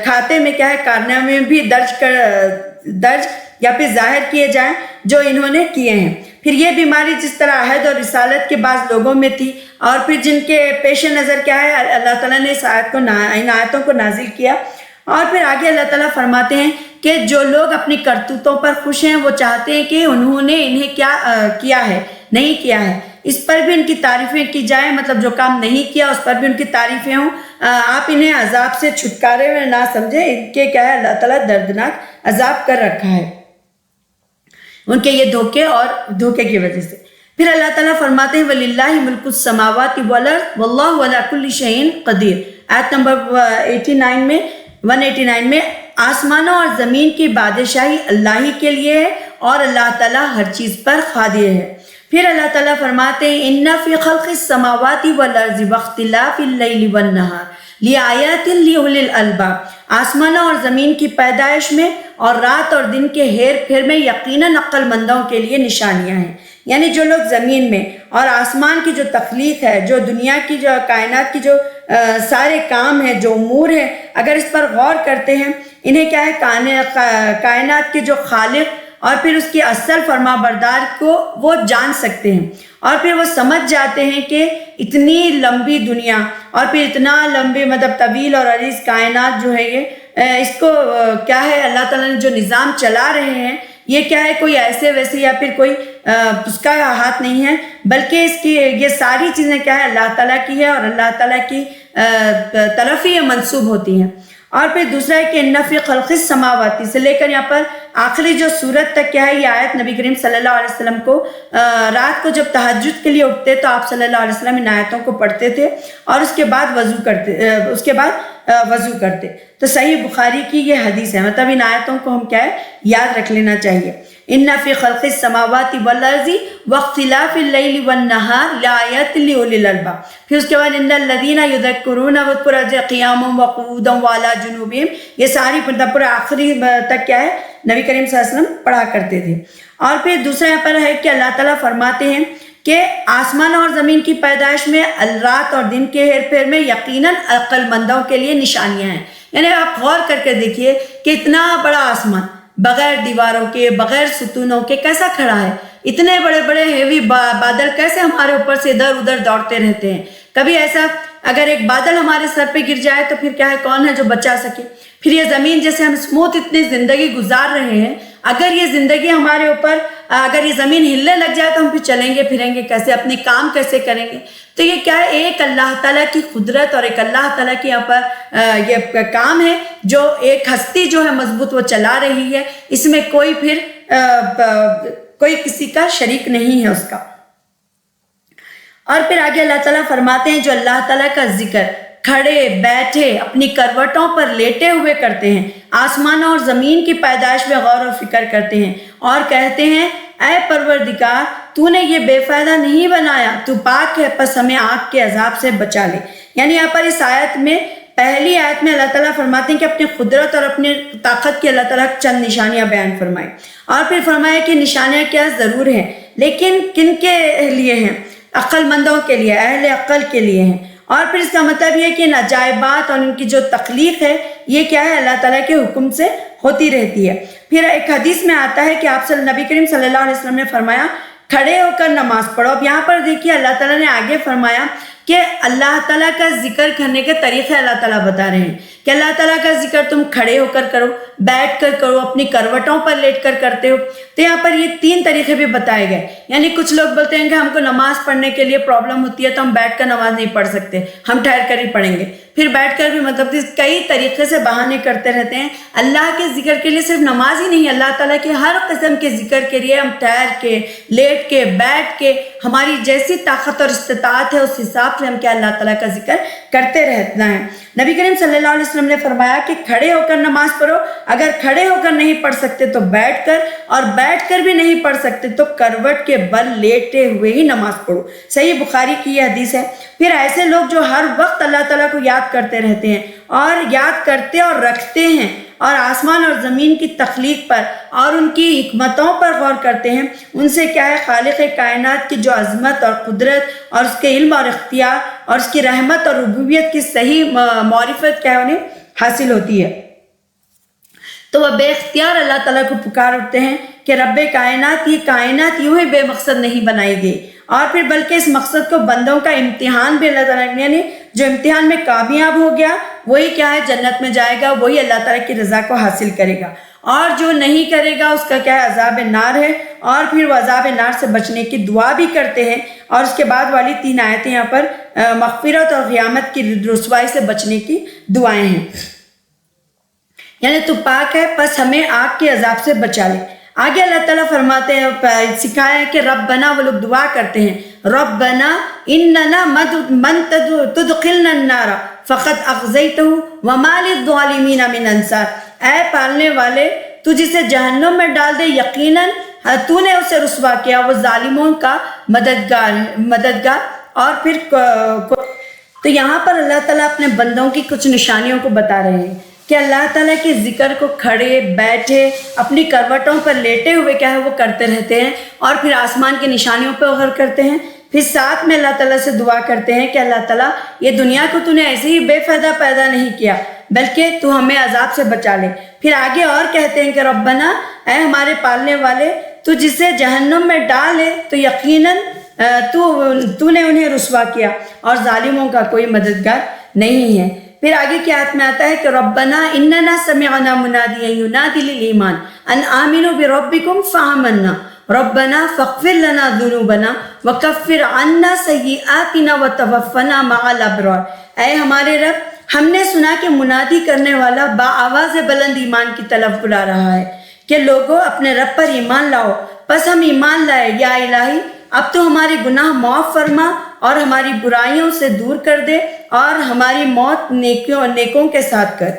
کھاتے میں کیا ہے کارنامے بھی درج یا پھر ظاہر کیے جائیں جو انہوں نے کیے ہیں۔ پھر یہ بیماری جس طرح عہد اور رسالت کے بعض لوگوں میں تھی اور پھر جن کے پیش نظر کیا ہے اللہ تعالیٰ نے ان آیتوں کو نازل کیا، اور پھر آگے اللہ تعالیٰ فرماتے ہیں کہ جو لوگ اپنی کرتوتوں پر خوش ہیں وہ چاہتے ہیں کہ انہوں نے انہیں کیا کیا ہے نہیں کیا ہے، اس پر بھی ان کی تعریفیں کی جائیں، مطلب جو کام نہیں کیا اس پر بھی ان کی تعریفیں ہوں، آپ انہیں عذاب سے چھٹکارے میں نہ سمجھیں، ان کے کیا ہے اللہ تعالیٰ دردناک عذاب کر رکھا ہے ان کے یہ دھوکے کی وجہ سے۔ پھر اللہ تعالیٰ فرماتے ہیں وَلِلَّهِ مُلْكُ السَّمَاوَاتِ وَالْأَرْضِ وَاللَّهُ عَلَى كُلِّ شَيْءٍ قَدِيرٌ۔ آیت نمبر 189 میں آسمانوں اور زمین کی بادشاہی اللہ ہی کے لیے ہے اور اللہ تعالیٰ ہر چیز پر قادر ہے۔ پھر اللہ تعالیٰ فرماتے ہیں اِنَّ فِي خَلْقِ السَّمَاوَاتِ وَالْأَرْضِ وَاخْتِلَافِ اللَّيْلِ وَالنَّهَارِ لِآيَاتٍ لِأُولِي الْأَلْبَابِ، آسمانوں اور زمین کی پیدائش میں اور رات اور دن کے ہیر پھیر میں یقیناً عقل مندوں کے لیے نشانیاں ہیں۔ یعنی جو لوگ زمین میں اور آسمان کی جو تخلیق ہے، جو دنیا کی جو کائنات کی جو سارے کام ہیں، جو امور ہیں، اگر اس پر غور کرتے ہیں، انہیں کیا ہے کائنات کے جو خالق اور پھر اس کی اصل فرما بردار کو وہ جان سکتے ہیں، اور پھر وہ سمجھ جاتے ہیں کہ اتنی لمبی دنیا اور پھر اتنا لمبی مطلب طویل اور عریض کائنات جو ہے یہ اس کو کیا ہے اللہ تعالیٰ نے جو نظام چلا رہے ہیں یہ کیا ہے کوئی ایسے ویسے یا پھر کوئی اس کا ہاتھ نہیں ہے، بلکہ اس کی یہ ساری چیزیں کیا ہے اللہ تعالیٰ کی ہے اور اللہ تعالیٰ کی طرف ہی یہ منسوب ہوتی ہیں۔ اور پھر دوسرا ہے کہ ان فی خلق السماوات سے لے کر یہاں پر آخری جو سورت تک کیا ہے یہ آیت نبی کریم صلی اللہ علیہ وسلم کو رات کو جب تہجد کے لیے اٹھتے تو آپ صلی اللہ علیہ وسلم ان آیتوں کو پڑھتے تھے اور اس کے بعد وضو کرتے۔ تو صحیح بخاری کی یہ حدیث ہے، مطلب ان آیتوں کو ہم کیا ہے یاد رکھ لینا چاہیے۔ ان فی خلق السماوات والارض واختلاف اللیل والنہار لآیات لأولی الالباب۔ پھر اس کے بعد ان الذین یذکرون واذکروا قیاما وقعودا وعلی جنوبہم، یہ ساری مطلب پورا آخری تک کیا ہے نبی کریم صلی اللہ علیہ وسلم پڑھا کرتے تھے۔ اور پھر دوسرا یہاں پر ہے کہ اللہ تعالیٰ فرماتے ہیں کہ آسمان اور زمین کی پیدائش میں رات اور دن کے ہیر پھیر میں یقیناً عقل مندوں کے لیے نشانیاں ہیں۔ یعنی آپ غور کر کے دیکھیے کہ اتنا بڑا آسمان بغیر دیواروں کے بغیر ستونوں کے کیسا کھڑا ہے، اتنے بڑے بڑے ہیوی بادل کیسے ہمارے اوپر سے ادھر ادھر دوڑتے رہتے ہیں۔ کبھی ایسا اگر ایک بادل ہمارے سر پہ گر جائے تو پھر کیا ہے کون ہے جو بچا سکے؟ پھر یہ زمین جیسے ہم اسموتھ اتنی زندگی گزار رہے ہیں، اگر یہ زندگی ہمارے اوپر اگر یہ زمین ہلنے لگ جائے تو ہم پھر چلیں گے پھریں گے کیسے، اپنے کام کیسے کریں گے؟ تو یہ کیا ہے ایک اللہ تعالیٰ کی قدرت اور ایک اللہ تعالیٰ کی یہاں پر یہ کام ہے جو ایک ہستی جو ہے مضبوط وہ چلا رہی ہے، اس میں کوئی پھر کوئی کسی کا شریک نہیں ہے اس کا۔ اور پھر آگے اللہ تعالیٰ فرماتے ہیں جو اللہ تعالیٰ کا ذکر کھڑے بیٹھے اپنی کروٹوں پر لیٹے ہوئے کرتے ہیں، آسمان اور زمین کی پیدائش میں غور و فکر کرتے ہیں اور کہتے ہیں اے پروردگار تو نے یہ بے فائدہ نہیں بنایا، تو پاک ہے پس ہمیں آگ کے عذاب سے بچا لے۔ یعنی یہاں پر اس آیت میں پہلی آیت میں اللہ تعالیٰ فرماتے ہیں کہ اپنی قدرت اور اپنی طاقت کی اللہ تعالیٰ چند نشانیاں بیان فرمائے، اور پھر فرمایا کہ نشانیاں کیا ضرور ہیں لیکن کن کے لیے ہیں؟ عقل مندوں کے لیے، اہل عقل کے لیے ہیں۔ اور پھر اس کا مطلب یہ کہ ان عجائبات اور ان کی جو تخلیق ہے یہ کیا ہے اللہ تعالیٰ کے حکم سے ہوتی رہتی ہے۔ پھر ایک حدیث میں آتا ہے کہ آپ نبی کریم صلی اللہ علیہ وسلم نے فرمایا کھڑے ہو کر نماز پڑھو۔ اب یہاں پر دیکھیے اللہ تعالیٰ نے آگے فرمایا کہ اللہ تعالیٰ کا ذکر کرنے کے طریقے اللہ تعالیٰ بتا رہے ہیں کہ اللہ تعالیٰ کا ذکر تم کھڑے ہو کر کرو، بیٹھ کر کرو، اپنی کروٹوں پر لیٹ کر کرتے ہو۔ تو یہاں پر یہ 3 طریقے بھی بتائے گئے۔ یعنی کچھ لوگ بولتے ہیں کہ ہم کو نماز پڑھنے کے لیے پرابلم ہوتی ہے تو ہم بیٹھ کر نماز نہیں پڑھ سکتے، ہم ٹھہر کر ہی پڑھیں گے۔ پھر بیٹھ کر بھی مطلب کئی طریقے سے بہانے کرتے رہتے ہیں۔ اللہ کے ذکر کے لیے صرف نماز ہی نہیں، اللہ تعالیٰ کے ہر قسم کے ذکر کے لیے ہم ٹھہر کے، لیٹ کے، بیٹھ کے، ہماری جیسی طاقت اور استطاعت ہے اس حساب سے ہم کیا اللہ تعالیٰ کا ذکر کرتے رہنا ہے۔ نبی کریم صلی اللہ علیہ وسلم نے فرمایا کہ کھڑے ہو کر نماز پڑھو، اگر کھڑے ہو کر نہیں پڑھ سکتے تو بیٹھ کر، اور بیٹھ کر بھی نہیں پڑھ سکتے تو کروٹ کے بل لیٹے ہوئے ہی نماز پڑھو۔ صحیح بخاری کی یہ حدیث ہے۔ پھر ایسے لوگ جو ہر وقت اللہ تعالیٰ کو یاد کرتے رہتے ہیں اور یاد کرتے اور رکھتے ہیں اور آسمان اور زمین کی تخلیق پر اور ان کی حکمتوں پر غور کرتے ہیں، ان سے کیا ہے خالق کائنات کی جو عظمت اور قدرت اور اس کے علم اور اختیار اور اس کی رحمت اور ربوبیت کی صحیح معرفت کیا انہیں حاصل ہوتی ہے۔ تو وہ بے اختیار اللہ تعالیٰ کو پکار اٹھتے ہیں کہ رب کائنات، یہ کائنات یوں ہی بے مقصد نہیں بنائی گئی، اور پھر بلکہ اس مقصد کو بندوں کا امتحان بھی اللہ تعالیٰ نے، یعنی جو امتحان میں کامیاب ہو گیا وہی کیا ہے جنت میں جائے گا، وہی اللہ تعالیٰ کی رضا کو حاصل کرے گا، اور جو نہیں کرے گا اس کا کیا ہے عذاب نار ہے، اور پھر وہ عذاب نار سے بچنے کی دعا بھی کرتے ہیں۔ اور اس کے بعد والی 3 آیتیں یہاں پر مغفرت اور قیامت کی رسوائی سے بچنے کی دعائیں ہیں۔ یعنی تو پاک ہے پس ہمیں آگ کے عذاب سے بچا لے۔ آگے اللہ تعالیٰ فرماتے ہیں، سکھایا ہے کہ ربنا، وہ لوگ دعا کرتے ہیں ربنا اننا من تدخلنا النار فقد اخزیتہ وما للظالمین من انصار، اے پالنے والے تو جسے جہنم میں ڈال دے یقیناً تو نے اسے رسوا کیا، وہ ظالموں کا مددگار۔ اور پھر تو یہاں پر اللہ تعالیٰ اپنے بندوں کی کچھ نشانیوں کو بتا رہے ہیں کہ اللہ تعالیٰ کے ذکر کو کھڑے بیٹھے اپنی کروٹوں پر لیٹے ہوئے کیا ہے وہ کرتے رہتے ہیں، اور پھر آسمان کی نشانیوں پہ غور کرتے ہیں۔ پھر ساتھ میں اللہ تعالیٰ سے دعا کرتے ہیں کہ اللہ تعالیٰ یہ دنیا کو تو نے ایسے ہی بے فائدہ پیدا نہیں کیا بلکہ تو ہمیں عذاب سے بچا لے۔ پھر آگے اور کہتے ہیں کہ ربنا، اے ہمارے پالنے والے تو جسے جہنم میں ڈالے تو یقیناً تو نے انہیں رسوا کیا اور ظالموں کا کوئی مددگار نہیں ہے۔ پھر آگے کی آیت میں آتا ہے کہ ربنا اننا سمعنا منادیا ینادی للایمان ان آمنوا بربکم فآمنا ربنا فاغفر لنا ذنوبنا وکفر عنا سیئاتنا وتوفنا مع الابرار۔ اے ہمارے رب، ہم نے سنا کہ منادی کرنے والا با آواز بلند ایمان کی طرف بلا رہا ہے کہ لوگوں اپنے رب پر ایمان لاؤ۔ پس ہم ایمان لائے، یا الہی اب تو ہماری گناہ معاف فرما اور ہماری برائیوں سے دور کر دے اور ہماری موت نیکوں کے ساتھ کر۔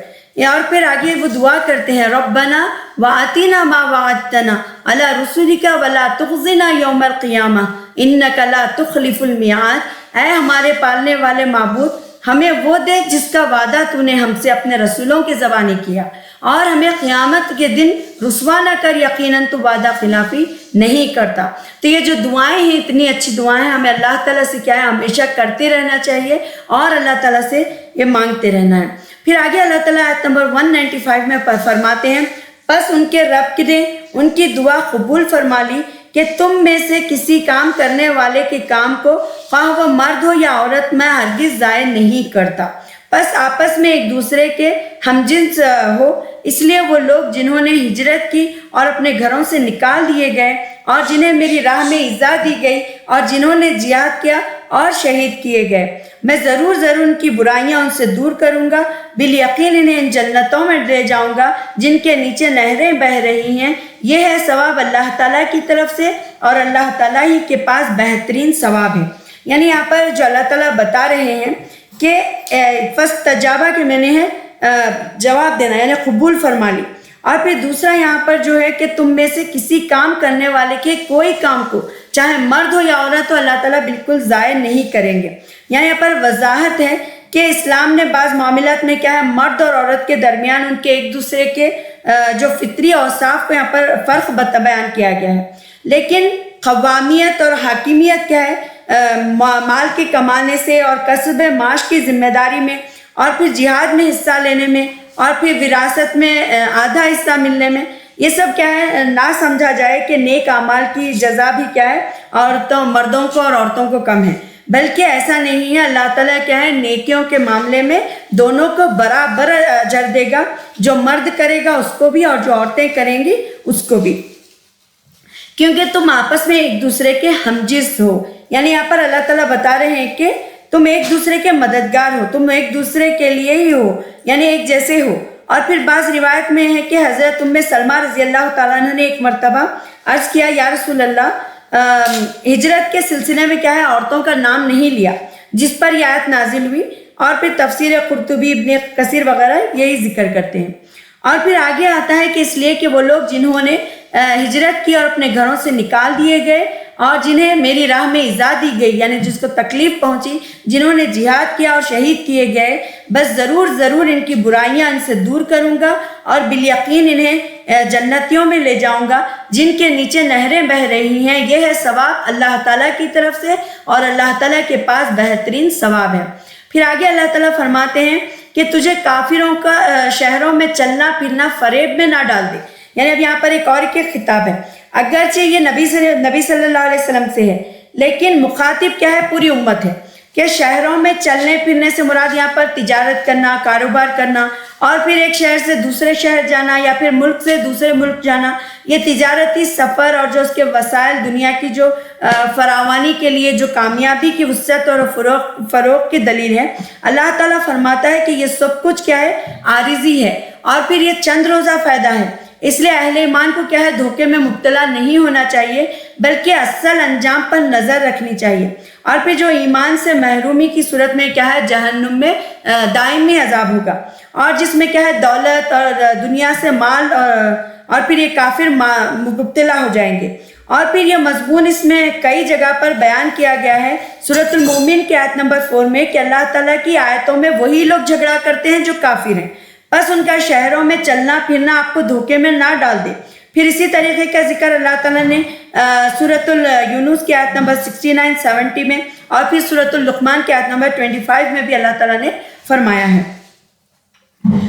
اور پھر آگے وہ دعا کرتے ہیں ربنا وآتنا ما وعدتنا علی رسولک ولا تخزنا یوم القیامہ انک لا تخلف المیعاد۔ اے ہمارے پالنے والے معبود، ہمیں وہ دے جس کا وعدہ تو نے ہم سے اپنے رسولوں کے زبانی کیا، اور ہمیں قیامت کے دن رسوا نہ کر، یقیناً تو وعدہ خلافی نہیں کرتا۔ تو یہ جو دعائیں ہیں اتنی اچھی دعائیں ہیں، ہمیں اللہ تعالیٰ سے کیا ہے ہمیشہ کرتے رہنا چاہیے اور اللہ تعالیٰ سے یہ مانگتے رہنا ہے۔ پھر آگے اللہ تعالیٰ آیت نمبر 195 میں فرماتے ہیں پس ان کے رب نے ان کی دعا قبول فرما لی کہ تم میں سے کسی کام کرنے والے کے کام کو خواہ وہ مرد ہو یا عورت میں ہرگز ضائع نہیں کرتا۔ پس آپس میں ایک دوسرے کے ہمجنس ہو، اس لیے وہ لوگ جنہوں نے ہجرت کی اور اپنے گھروں سے نکال دیے گئے اور جنہیں میری راہ میں ایذا دی گئی اور جنہوں نے جہاد کیا اور شہید کیے گئے، میں ضرور ان کی برائیاں ان سے دور کروں گا، بالیقین انہیں ان جنتوں میں لے جاؤں گا جن کے نیچے نہریں بہہ رہی ہیں۔ یہ ہے ثواب اللہ تعالیٰ کی طرف سے اور اللہ تعالیٰ ہی کے پاس بہترین ثواب ہے۔ یعنی یہاں پر جو اللہ تعالیٰ بتا رہے ہیں کہ فاستجابہ کہ میں نے ہے جواب دینا، یعنی قبول فرما لی۔ اور پھر دوسرا یہاں پر جو ہے کہ تم میں سے کسی کام کرنے والے کے کوئی کام کو چاہے مرد ہو یا عورت ہو اللہ تعالیٰ بالکل ضائع نہیں کریں گے۔ یہاں پر وضاحت ہے کہ اسلام نے بعض معاملات میں کیا ہے مرد اور عورت کے درمیان ان کے ایک دوسرے کے جو فطری اوصاف کو یہاں پر فرق بیان کیا گیا ہے، لیکن قوامیت اور حاکمیت کیا ہے مال کے کمانے سے اور کسب معاش کی ذمہ داری میں اور پھر جہاد میں حصہ لینے میں اور پھر وراثت میں آدھا حصہ ملنے میں، یہ سب کیا ہے نہ سمجھا جائے کہ نیک اعمال کی جزا بھی کیا ہے مردوں کو اور عورتوں کو کم ہے، بلکہ ایسا نہیں ہے۔ اللہ تعالیٰ کیا ہے نیکیوں کے معاملے میں دونوں کو برابر اجر دے گا، جو مرد کرے گا اس کو بھی اور جو عورتیں کریں گی اس کو بھی، کیونکہ تم آپس میں ایک دوسرے کے ہمجنس ہو۔ یعنی یہاں پر اللہ تعالیٰ بتا رہے ہیں کہ تم ایک دوسرے کے مددگار ہو، تم ایک دوسرے کے لیے ہی ہو، یعنی ایک جیسے ہو۔ اور پھر بعض روایت میں ہے کہ حضرت سلمہ رضی اللہ تعالیٰ عنہ نے ایک مرتبہ عرض کیا یا رسول اللہ، ہجرت کے سلسلے میں کیا ہے عورتوں کا نام نہیں لیا، جس پر یہ آیت نازل ہوئی، اور پھر تفسیر قرطبی، ابن کثیر وغیرہ یہی ذکر کرتے ہیں۔ اور پھر آگے آتا ہے کہ اس لیے کہ وہ لوگ جنہوں نے ہجرت کی اور اپنے گھروں سے نکال دیے گئے اور جنہیں میری راہ میں ایذا دی گئی، یعنی جس کو تکلیف پہنچی، جنہوں نے جہاد کیا اور شہید کیے گئے، بس ضرور ان کی برائیاں ان سے دور کروں گا اور بالیقین انہیں جنتیوں میں لے جاؤں گا جن کے نیچے نہریں بہہ رہی ہیں۔ یہ ہے ثواب اللہ تعالیٰ کی طرف سے اور اللہ تعالیٰ کے پاس بہترین ثواب ہے۔ پھر آگے اللہ تعالیٰ فرماتے ہیں کہ تجھے کافروں کا شہروں میں چلنا پھرنا فریب میں نہ ڈال دے۔ یعنی اب یہاں پر ایک اور خطاب ہے، اگرچہ یہ نبی صلی اللہ علیہ وسلم سے ہے، لیکن مخاطب کیا ہے پوری امت ہے کہ شہروں میں چلنے پھرنے سے مراد یہاں پر تجارت کرنا، کاروبار کرنا اور پھر ایک شہر سے دوسرے شہر جانا یا پھر ملک سے دوسرے ملک جانا، یہ تجارتی سفر اور جو اس کے وسائل دنیا کی جو فراوانی کے لیے جو کامیابی کی وسعت اور فروغ کی دلیل ہے۔ اللہ تعالیٰ فرماتا ہے کہ یہ سب کچھ کیا ہے عارضی ہے اور پھر یہ چند روزہ فائدہ ہے، اس لیے اہل ایمان کو کیا ہے دھوکے میں مبتلا نہیں ہونا چاہیے بلکہ اصل انجام پر نظر رکھنی چاہیے۔ اور پھر جو ایمان سے محرومی کی صورت میں کیا ہے جہنم میں دائمی عذاب ہوگا، اور جس میں کیا ہے دولت اور دنیا سے مال اور پھر یہ کافر مبتلا ہو جائیں گے۔ اور پھر یہ مضمون اس میں کئی جگہ پر بیان کیا گیا ہے سورۃ المومن کی آیت نمبر 4 میں کہ اللہ تعالیٰ کی آیتوں میں وہی لوگ جھگڑا کرتے ہیں جو کافر ہیں، بس ان کا شہروں میں چلنا پھرنا آپ کو دھوکے میں نہ ڈال دے۔ پھر اسی طریقے کا ذکر اللہ تعالیٰ نے سورۃ یونس کی آیت نمبر 69-70 میں اور پھر سورۃ اللقمان کی آیت نمبر 25 میں بھی اللہ تعالیٰ نے فرمایا ہے۔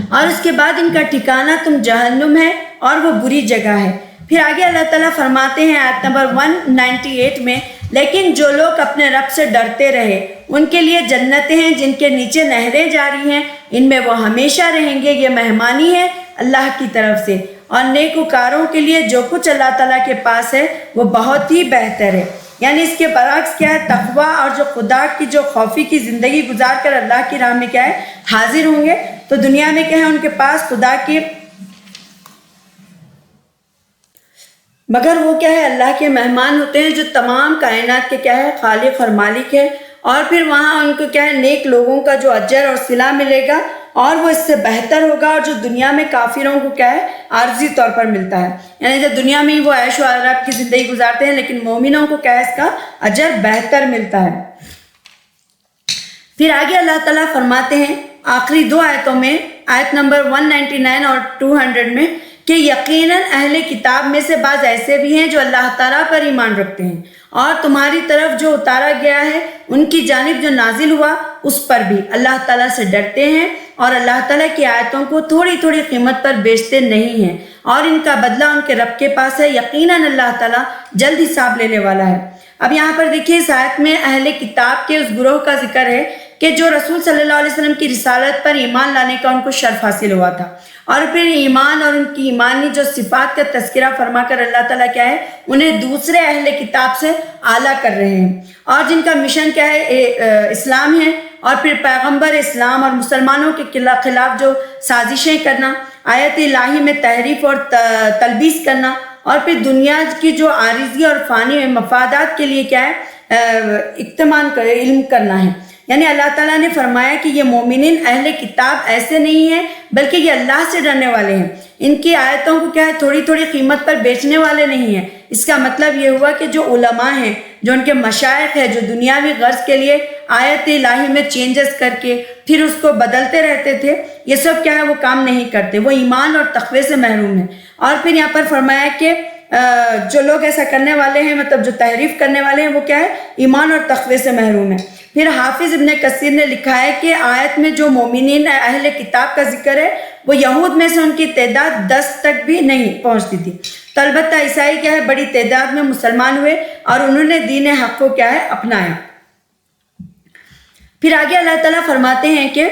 اور اس کے بعد ان کا ٹھکانہ تم جہنم ہے اور وہ بری جگہ ہے۔ پھر آگے اللہ تعالیٰ فرماتے ہیں آیت نمبر 198 میں لیکن جو لوگ اپنے رب سے ڈرتے رہے ان کے لیے جنتیں ہیں جن کے نیچے نہریں جاری ہیں، ان میں وہ ہمیشہ رہیں گے، یہ مہمانی ہے اللہ کی طرف سے، اور نیکوکاروں کے لیے جو کچھ اللہ تعالیٰ کے پاس ہے وہ بہت ہی بہتر ہے۔ یعنی اس کے برعکس کیا ہے، تقویٰ اور جو خدا کی جو خوفی کی زندگی گزار کر اللہ کی راہ میں کیا ہے حاضر ہوں گے، تو دنیا میں کیا ہے ان کے پاس خدا کی، مگر وہ کیا ہے اللہ کے مہمان ہوتے ہیں جو تمام کائنات کے کیا ہے خالق اور مالک ہے، اور پھر وہاں ان کو کیا ہے نیک لوگوں کا جو اجر اور صلہ ملے گا اور وہ اس سے بہتر ہوگا، اور جو دنیا میں کافروں کو کیا ہے عارضی طور پر ملتا ہے، یعنی جب دنیا میں وہ عیش و آرام کی زندگی گزارتے ہیں لیکن مومنوں کو کیا ہے اس کا اجر بہتر ملتا ہے۔ پھر آگے اللہ تعالیٰ فرماتے ہیں آخری دو آیتوں میں، آیت نمبر 199 اور 200 میں، کہ یقیناً اہل کتاب میں سے بعض ایسے بھی ہیں جو اللہ تعالیٰ پر ایمان رکھتے ہیں اور تمہاری طرف جو اتارا گیا ہے ان کی جانب جو نازل ہوا اس پر بھی اللہ تعالیٰ سے ڈرتے ہیں اور اللہ تعالیٰ کی آیتوں کو تھوڑی تھوڑی قیمت پر بیچتے نہیں ہیں، اور ان کا بدلہ ان کے رب کے پاس ہے، یقیناً اللہ تعالیٰ جلد حساب لینے والا ہے۔ اب یہاں پر دیکھیے اس آیت میں اہل کتاب کے اس گروہ کا ذکر ہے کہ جو رسول صلی اللہ علیہ وسلم کی رسالت پر ایمان لانے کا ان کو شرف حاصل ہوا تھا، اور پھر ایمان اور ان کی ایمانی جو صفات کا تذکرہ فرما کر اللہ تعالیٰ کیا ہے انہیں دوسرے اہل کتاب سے اعلیٰ کر رہے ہیں، اور جن کا مشن کیا ہے اسلام ہے، اور پھر پیغمبر اسلام اور مسلمانوں کے خلاف جو سازشیں کرنا، آیت الہی میں تحریف اور تلبیس کرنا، اور پھر دنیا کی جو عارضی اور فانی مفادات کے لیے کیا ہے اکتمان علم کرنا ہے۔ یعنی اللہ تعالیٰ نے فرمایا کہ یہ مومنین اہل کتاب ایسے نہیں ہیں بلکہ یہ اللہ سے ڈرنے والے ہیں، ان کی آیتوں کو کیا ہے تھوڑی تھوڑی قیمت پر بیچنے والے نہیں ہیں۔ اس کا مطلب یہ ہوا کہ جو علماء ہیں، جو ان کے مشائخ ہیں، جو دنیاوی غرض کے لیے آیت الہی میں چینجز کر کے پھر اس کو بدلتے رہتے تھے، یہ سب کیا ہے وہ کام نہیں کرتے، وہ ایمان اور تقوی سے محروم ہیں۔ اور پھر یہاں پر فرمایا کہ جو لوگ ایسا کرنے والے ہیں، مطلب جو تحریف کرنے والے ہیں، وہ کیا ہے ایمان اور تقوی سے محروم ہیں۔ پھر حافظ ابن کثیر نے لکھا ہے کہ آیت میں جو مومنین اہل کتاب کا ذکر ہے وہ یہود میں سے ان کی تعداد 10 تک بھی نہیں پہنچتی تھی، تو البتہ عیسائی کیا ہے بڑی تعداد میں مسلمان ہوئے اور انہوں نے دین حق کو کیا ہے اپنایا۔ پھر آگے اللہ تعالیٰ فرماتے ہیں کہ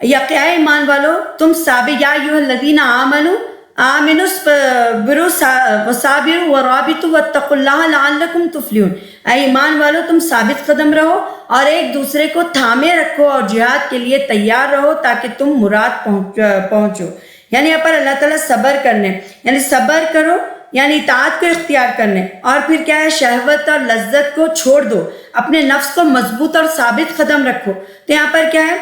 یا ایمان والو تم یا ایھا الذین آمنوا وصابروا ورابطوا واتقوا اللہ لعلکم تفلحون، اے ایمان والو تم ثابت قدم رہو اور ایک دوسرے کو تھامے رکھو اور جہاد کے لیے تیار رہو تاکہ تم مراد پہنچو۔ یعنی یہاں پر اللہ تعالیٰ صبر کرنے، یعنی صبر کرو یعنی اطاعت کو اختیار کرنے، اور پھر کیا ہے شہوت اور لذت کو چھوڑ دو، اپنے نفس کو مضبوط اور ثابت قدم رکھو۔ تو یہاں پر کیا ہے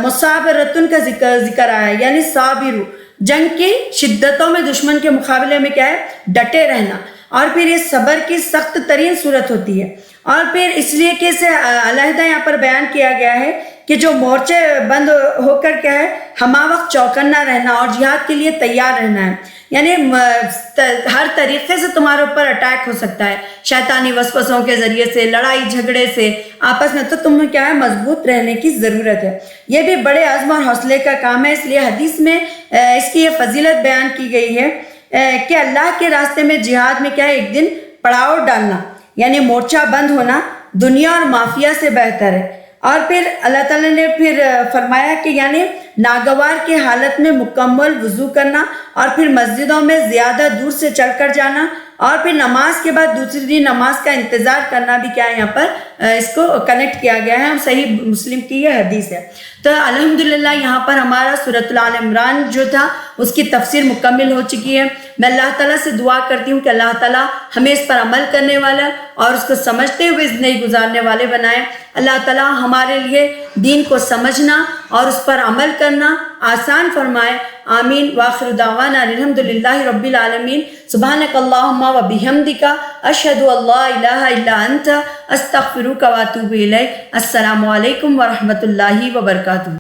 مصابرتن کا ذکر آیا ہے، یعنی صابرو، جنگ کی شدتوں میں دشمن کے مقابلے میں کیا ہے ڈٹے رہنا، اور پھر یہ صبر کی سخت ترین صورت ہوتی ہے، اور پھر اس لیے کہ اسے علیحدہ یہاں پر بیان کیا گیا ہے کہ جو مورچے بند ہو کر کیا ہے ہمہ وقت چوکنا رہنا اور جہاد کے لیے تیار رہنا ہے، یعنی ہر طریقے سے تمہارے اوپر اٹیک ہو سکتا ہے، شیطانی وسوسوں کے ذریعے سے، لڑائی جھگڑے سے، آپس میں، تو تمہیں کیا ہے مضبوط رہنے کی ضرورت ہے۔ یہ بھی بڑے عزم اور حوصلے کا کام ہے، اس لیے حدیث میں اس کی یہ فضیلت بیان کی گئی ہے کہ اللہ کے راستے میں جہاد میں کیا ہے ایک دن پڑاؤ ڈالنا، یعنی مورچہ بند ہونا دنیا اور مافیا سے بہتر ہے۔ اور پھر اللہ تعالیٰ نے پھر فرمایا کہ یعنی ناگوار کے حالت میں مکمل وضو کرنا، اور پھر مسجدوں میں زیادہ دور سے چل کر جانا، اور پھر نماز کے بعد دوسری نماز کا انتظار کرنا بھی کیا ہے یہاں پر اس کو کنیکٹ کیا گیا ہے، صحیح مسلم کی یہ حدیث ہے۔ تو الحمدللہ یہاں پر ہمارا سورۃ آل عمران جو تھا اس کی تفسیر مکمل ہو چکی ہے۔ میں اللہ تعالیٰ سے دعا کرتی ہوں کہ اللہ تعالیٰ ہمیں اس پر عمل کرنے والا اور اس کو سمجھتے ہوئے زندگی گزارنے والے بنائے۔ اللہ تعالیٰ ہمارے لیے دین کو سمجھنا اور اس پر عمل کرنا آسان فرمائے، آمین۔ وآخر دعوانا الحمدللہ رب العالمین۔ سبحانک اللہم و بحمدک، اشہد ان لا الہ الا انت، استغفرک و اتوب الیک۔ السلام علیکم ورحمۃ اللہ وبرکاتہ۔